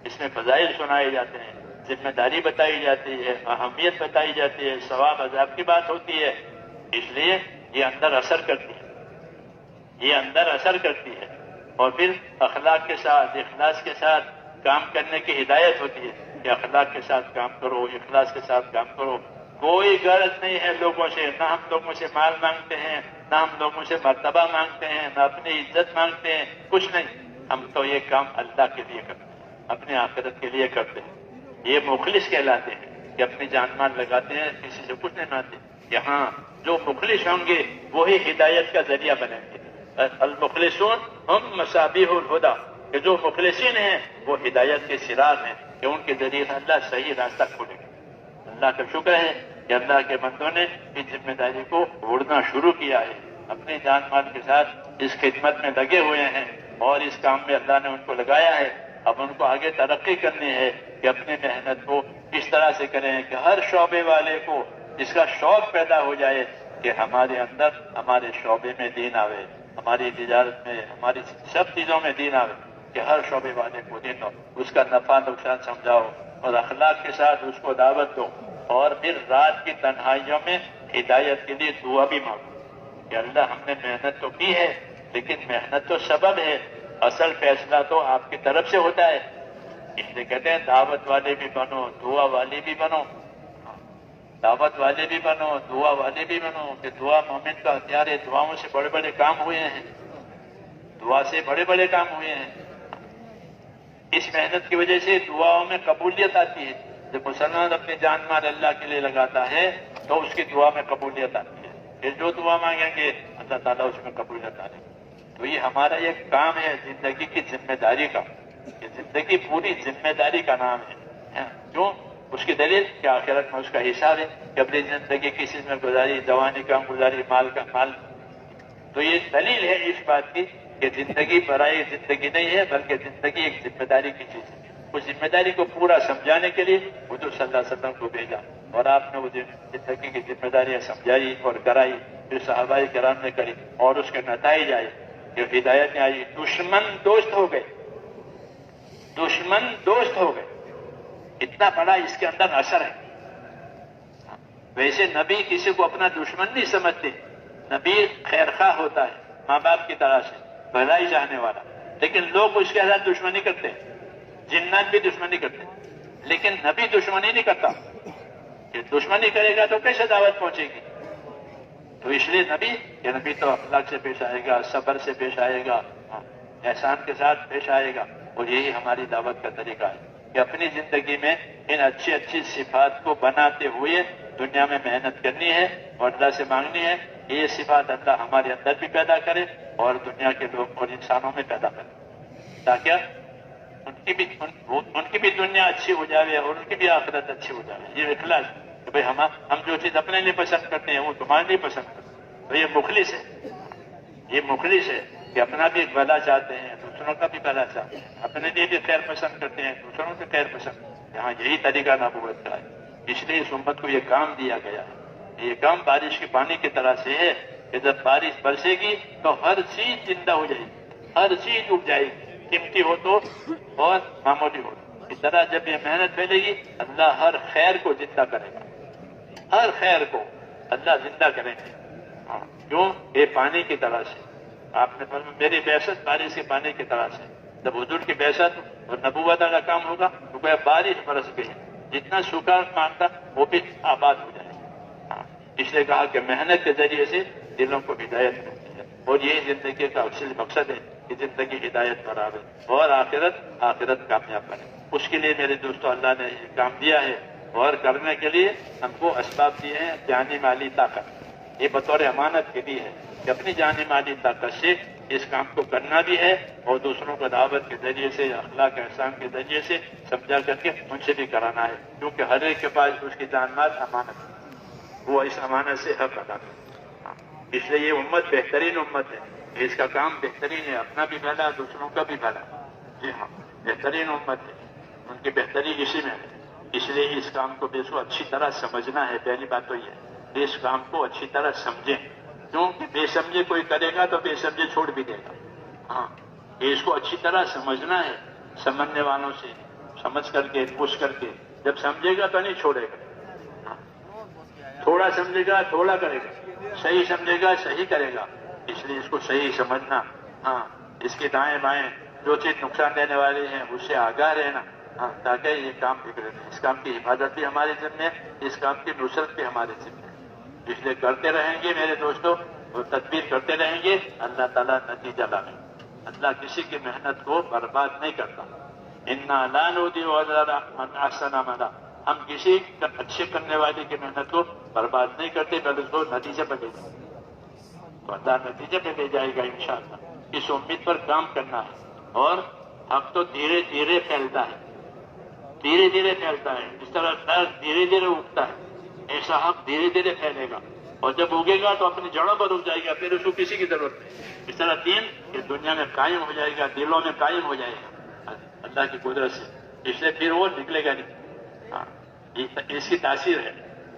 اس میں فضائل سنائے جاتے ہیں، ذمہ داری بتائی جاتی ہے، اہمیت بتائی جاتی ہے، ثواب عذاب کی بات ہوتی ہے، اس لیے یہ اندر اثر کرتی ہے، یہ اندر اثر کرتی ہے، اور پھر اخلاق کے ساتھ اخلاص کے ساتھ کام کرنے کی ہدایت ہوتی ہے کہ اخلاق کے ساتھ کام کرو، اخلاص کے ساتھ کام کرو۔ کوئی غرض نہیں ہے لوگوں سے، نہ ہم لوگوں سے مال مانگتے ہیں، نہ ہم لوگوں سے مرتبہ مانگتے ہیں، نہ اپنی عزت مانگتے ہیں، کچھ نہیں، ہم تو یہ کام اللہ کے لیے کرتے ہیں، اپنے آخرت کے لیے کرتے ہیں۔ یہ مخلص کہلاتے ہیں کہ اپنی جان مال لگاتے ہیں، کسی سے کچھ نہیں مانتے۔ یہاں جو مخلص ہوں گے وہی ہدایت کا ذریعہ بنیں گے۔ المخلصون ہم مصابیح الہدی، کہ جو مخلصین ہیں وہ ہدایت کے سراغ ہیں، کہ ان کے ذریعے اللہ صحیح راستہ کھولے گا۔ اللہ کا شکر ہے کہ اللہ کے بندوں نے اس ذمہ داری کو اوڑھنا شروع کیا ہے، اپنے جان مال کے ساتھ اس خدمت میں لگے ہوئے ہیں، اور اس کام میں اللہ نے ان کو لگایا ہے۔ اب ان کو آگے ترقی کرنی ہے کہ اپنی محنت کو اس طرح سے کریں کہ ہر شعبے والے کو اس کا شوق پیدا ہو جائے کہ ہمارے اندر ہمارے شعبے میں دین آوے، ہماری تجارت میں، ہماری سب چیزوں میں دین آوے، کہ ہر شعبے والے کو دین ہو، اس کا نفع نقصان سمجھاؤ اور اخلاق کے ساتھ اس کو دعوت دو، اور پھر رات کی تنہائیوں میں ہدایت کے لیے دعا بھی مانگو کہ اللہ ہم نے محنت تو کی ہے لیکن محنت تو سبب ہے، اصل فیصلہ تو آپ کی طرف سے ہوتا ہے۔ اس لیے کہتے ہیں دعوت والے بھی بنو، دعا والے بھی بنو، دعوت والے بھی بنو، دعا والے بھی بنو، کہ دعا مومن کا ہتھیار ہے۔ دعاؤں سے بڑے بڑے کام ہوئے ہیں، دعا سے بڑے بڑے کام ہوئے ہیں۔ اس محنت کی وجہ سے دعاؤں میں قبولیت آتی ہے۔ جب مسلمان اپنی جان مال اللہ کے لیے لگاتا ہے تو اس کی دعا میں قبولیت آتی ہے، پھر جو دعا مانگیں گے اللہ تعالیٰ اس میں قبولیت آتی ہے۔ تو یہ ہمارا ایک کام ہے زندگی کی ذمہ داری کا، کہ زندگی پوری ذمہ داری کا نام ہے۔ کیوں؟ اس کی دلیل کہ آخرت میں اس کا حساب ہے کہ اپنی زندگی کسی میں گزاری، جوانی کام گزاری، مال کا مال۔ تو یہ دلیل ہے اس بات کی کہ زندگی برائے زندگی نہیں ہے، بلکہ زندگی ایک ذمہ داری کی چیز ہے۔ اس ذمہ داری کو پورا سمجھانے کے لیے حضور صلی اللہ علیہ وسلم کو بھیجا، اور آپ نے وہ زندگی کی ذمہ داریاں سمجھائی اور کرائی، پھر صحابہ کرام نے کری، اور اس کے نتائج آئے کہ ہدایتیں آئی، دشمن دوست ہو گئے، دشمن دوست ہو گئے۔ اتنا بڑا اس کے اندر اثر ہے۔ ویسے نبی کسی کو اپنا دشمن نہیں سمجھتے، نبی خیرخواہ ہوتا ہے، ماں باپ کی طرح سے بھلائی چاہنے والا، لیکن لوگ اس کے ساتھ دشمنی کرتے ہیں، جنات بھی دشمنی کرتے ہیں، لیکن نبی دشمنی نہیں کرتا۔ کہ دشمنی کرے گا تو کیسے دعوت پہنچے گی؟ تو اس لیے نبی تو اخلاق سے پیش آئے گا، صبر سے پیش آئے گا، احسان کے ساتھ پیش آئے گا، اور یہی ہماری دعوت کا طریقہ ہے کہ اپنی زندگی میں ان اچھی اچھی صفات کو بناتے ہوئے دنیا میں محنت کرنی ہے اور اللہ سے مانگنی ہے کہ یہ صفات اللہ ہمارے اندر بھی پیدا کرے اور دنیا کے لوگ اور انسانوں میں پیدا کرے، تاکہ ان کی بھی دنیا اچھی ہو جائے اور ان کی بھی آخرت اچھی ہو جائے۔ یہ اخلاص کہ بھئی ہم جو چیز اپنے لیے پسند کرتے ہیں وہ تمہارے لیے پسند کرتے ہیں، تو یہ مخلص ہے، یہ مخلص ہے کہ اپنا بھی بھلا چاہتے ہیں، دوسروں کا بھی بھلا چاہتے ہیں، اپنے لیے بھی خیر پسند کرتے ہیں، دوسروں سے خیر پسند کرتے ہیں۔ یہاں یہی طریقہ نبوت کا ہے، اس لیے اس امت کو یہ کام دیا گیا ہے۔ یہ کام بارش کے پانی کی طرح سے ہے کہ جب بارش برسے گی تو ہر چیز زندہ ہو جائے گی، ہر چیز اگ جائے گی، قیمتی ہو تو اور معمولی ہو۔ اس طرح جب یہ محنت پھیلے گی اللہ ہر خیر کو زندہ کرے گا، ہر خیر کو اللہ زندہ کریں گے۔ کیوں؟ یہ پانی کی طرح سے آپ نے فرمایا میری بعثت بارش کے پانی کی طرح سے۔ جب حضور کی بعثت اور نبوت کا کام ہوگا تو کوئی بارش برس گئی، جتنا سوکھا مانگتا وہ بھی آباد ہو جائے گا۔ اس لیے کہا کہ محنت کے ذریعے سے دلوں کو ہدایت ملتی ہے، اور یہی زندگی کا اصل مقصد ہے کہ زندگی ہدایت پر آوے اور آخرت کامیاب بنے۔ اس کے لیے میرے دوستو اللہ نے یہ کام دیا ہے، اور کرنے کے لیے ہم کو اسباب دیے ہیں، جانی مالی طاقت، یہ بطور امانت کے لیے ہے کہ اپنی جانی مالی طاقت سے اس کام کو کرنا بھی ہے اور دوسروں کو دعوت کے ذریعے سے، اخلاق احسان کے ذریعے سے سمجھا کر کے ان سے بھی کرانا ہے، کیونکہ ہر ایک کے پاس اس کی جان مال امانت ہے، وہ اس امانت سے حق ادا کرے۔ اس لیے یہ امت بہترین امت ہے، اس کا کام بہترین ہے، اپنا بھی بھلا دوسروں کا بھی بھلا۔ جی ہاں، بہترین امت ہے، ان کی بہتری اسی میں ہے۔ اس لیے اس کام کو بے سو اچھی طرح سمجھنا ہے، پہلی بات تو یہ ہے اس کام کو اچھی طرح سمجھیں، کیونکہ بے سمجھے کوئی کرے گا تو بے سمجھے چھوڑ بھی دے گا. ہاں، اس کو اچھی طرح سمجھنا ہے، سمجھنے والوں سے سمجھ کر کے پوچھ کر کے. جب سمجھے گا تو نہیں چھوڑے گا. ہاں، تھوڑا سمجھے گا تھوڑا کرے گا، صحیح سمجھے گا صحیح کرے گا. اس لیے اس کو صحیح سمجھنا. ہاں، اس کے دائیں بائیں جو چیز نقصان دینے والی ہیں اس سے آگاہ رہنا. ہاں، تاکہ یہ کام بگڑے نہیں. اس کام کی حفاظت بھی ہمارے ذمہ ہے، اس کام کی نصرت بھی ہمارے ذمہ ہے. اس لیے کرتے رہیں گے میرے دوستوں، وہ تدبیر کرتے رہیں گے، اللہ تعالیٰ نتیجہ لائے. اللہ کسی کی محنت کو برباد نہیں کرتا. انا لا نضيع اجر من احسن عملا. ہم کسی اچھے کرنے والے کی محنت کو برباد نہیں کرتے، بلکہ اس کو نتیجے پہ لے جائیں. تو اللہ نتیجے پہ لے جائے گا انشاءاللہ. اس امید پر کام کرنا ہے. اور حق تو دھیرے دھیرے پھیلتا ہے، دھیرے دھیرے پھیلتا ہے. اس طرح درد دھیرے دھیرے اگتا ہے، ایسا حق دھیرے دھیرے پھیلے گا. اور جب اگے گا تو اپنی جڑوں پر اگ جائے گا، پھر اس کو کسی کی ضرورت نہیں. اس طرح دین اس دنیا میں قائم ہو جائے گا، دلوں میں قائم ہو جائے گا اللہ کی قدرت سے. اس لیے پھر وہ نکلے گا نہیں. ہاں، اس کی تاثیر ہے.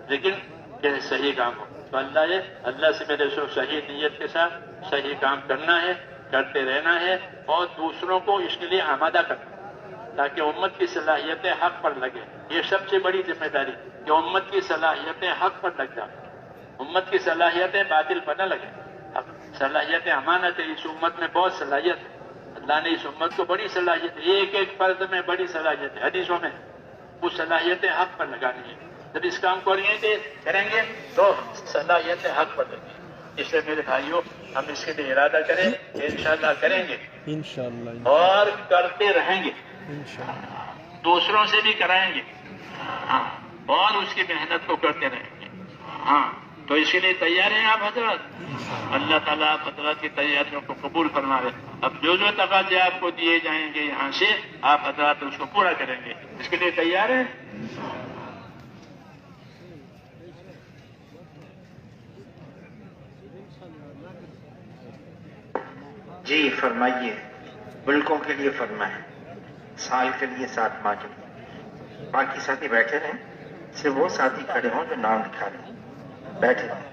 لیکن کہ صحیح کام ہو تو اللہ سے میرے سو صحیح نیت کے ساتھ صحیح کام کرنا ہے، کرتے رہنا ہے، اور دوسروں کو اس کے لیے آمادہ کرنا ہے تاکہ امت کی صلاحیتیں حق پر لگے. یہ سب سے بڑی ذمہ داری کہ امت کی صلاحیتیں حق پر لگ جائیں. امت کی صلاحیتیں باطل پر نہ لگیں. صلاحیتیں امانت ہے. اس امت میں بہت صلاحیت ہے. اللہ نے اس امت کو بڑی صلاحیت ہے، ایک ایک فرد میں بڑی صلاحیت ہے. حدیثوں میں وہ صلاحیتیں حق پر لگانی ہے. جب اس کام کو کریں گے تو صلاحیتیں حق پر لگیں. اس لیے میرے بھائیوں، ہم اس کے لیے ارادہ کریں، انشاءاللہ کریں گے، انشاءاللہ، اور کرتے رہیں گے، دوسروں سے بھی کرائیں گے. ہاں، اور اس کی محنت کو کرتے رہیں گے. ہاں، تو اس کے لیے تیار ہیں آپ حضرات؟ اللہ تعالیٰ آپ حضرات کی تیاریوں کو قبول فرما لے. اب جو تقاضے آپ کو دیے جائیں گے یہاں سے، آپ حضرات اس کو پورا کریں گے. اس کے لیے تیار ہیں؟ جی فرمائیے. ملکوں کے لیے فرمائیں، سال کے لیے 7 ماہ کے لیے. باقی ساتھی بیٹھے رہیں، صرف وہ ساتھی کھڑے ہوں جو نام لکھا رہے ہیں. بیٹھے رہیں.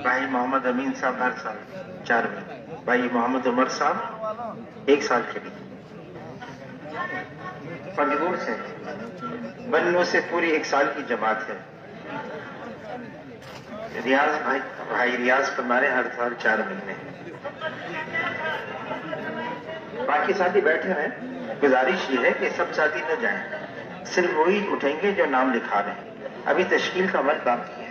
بھائی محمد امین صاحب ہر سال 4 مہینے. بھائی محمد عمر صاحب 1 سال کے لیے. پنجگور سے، بنو سے پوری 1 سال کی جماعت ہے. ریاض بھائی ریاض فرما رہے ہر سال 4 مہینے. باقی ساتھی بیٹھے ہیں. گزارش یہ ہے کہ سب ساتھی نہ جائیں، صرف وہی اٹھیں گے جو نام لکھا رہے ہیں. ابھی تشکیل کا عمل باقی ہے.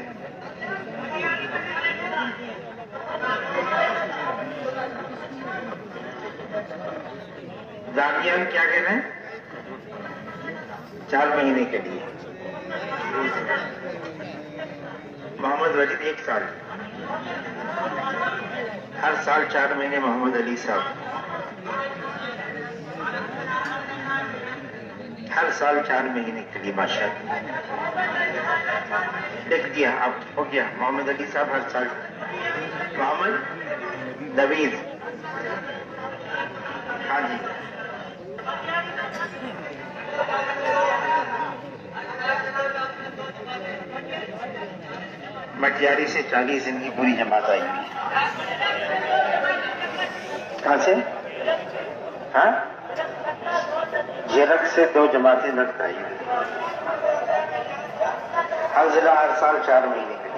دامیان کیا کہہ رہے ہیں؟ 4 مہینے کے لیے. محمد وجید 1 سال. ہر سال 4 مہینے. محمد علی صاحب ہر سال 4 مہینے کے لیے. ماشاءاللہ لکھ دیا آپ، ہو گیا. محمد علی صاحب ہر سال. محمد نوید، ہاں جی. مٹیاری سے 40 دن کی پوری جماعت آئی ہوئی. کہاں سے؟ ہاں، جھیرک سے 2 جماعتیں لڑک آئی ہوئی. ہر ضلع ہر سال 4 مہینے کے لیے.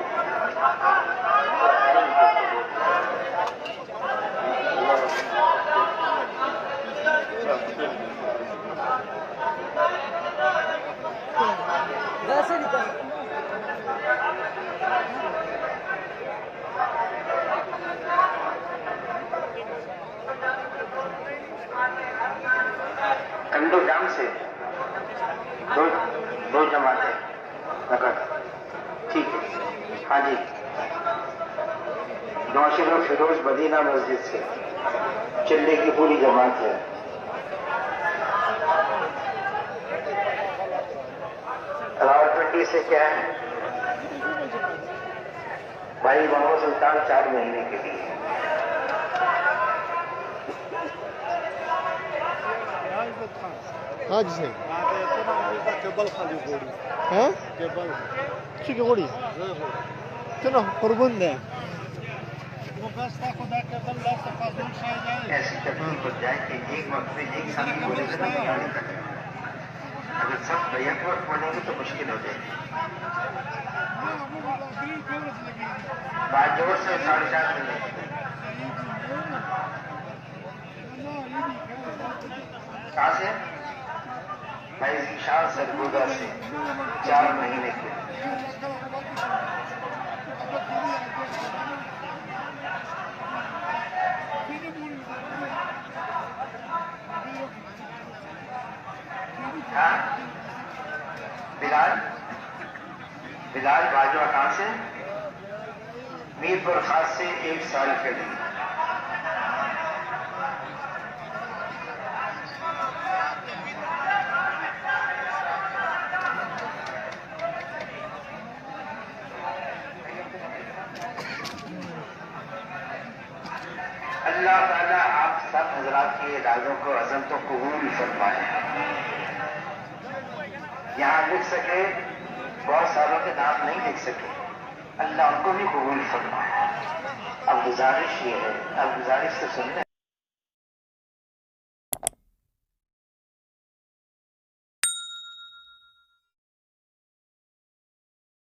کنڈو ڈام سے 2 جماعتیں. ٹھیک ہے. ہاں جی. نوشیر و فیروز مدینہ مسجد سے چلے کی پوری جماعت ہے. راولپنڈی سے کیا ہے؟ بھائی محمد سلطان 4 مہینے کے لیے. حاج سے ہاں چی کی غوڑی چنو قربان دیں ایسی ترتیب ہو جائے کہ ایک وقت میں ایک ساتھ ہی بولے گا نا گاڑی تک اگر سب بیک وقت بولیں گے تو مشکل ہو جائے گی بات زور سے 4:30 بجے کہاں سے بھائی شاہ سرگودا سے 4 مہینے کے ہاں بلال باجوہ کہاں سے میر پر خاص سے 1 سال کے لیے اللہ تعالیٰ آپ سب حضرات کے ارادوں کو عزمتوں کو قبول فرمائے یہاں لکھ سکے بہت ساروں کے نام نہیں لکھ سکے اللہ ان کو بھی قبول فرمائے اب گزارش یہ ہے اب گزارش سے سننے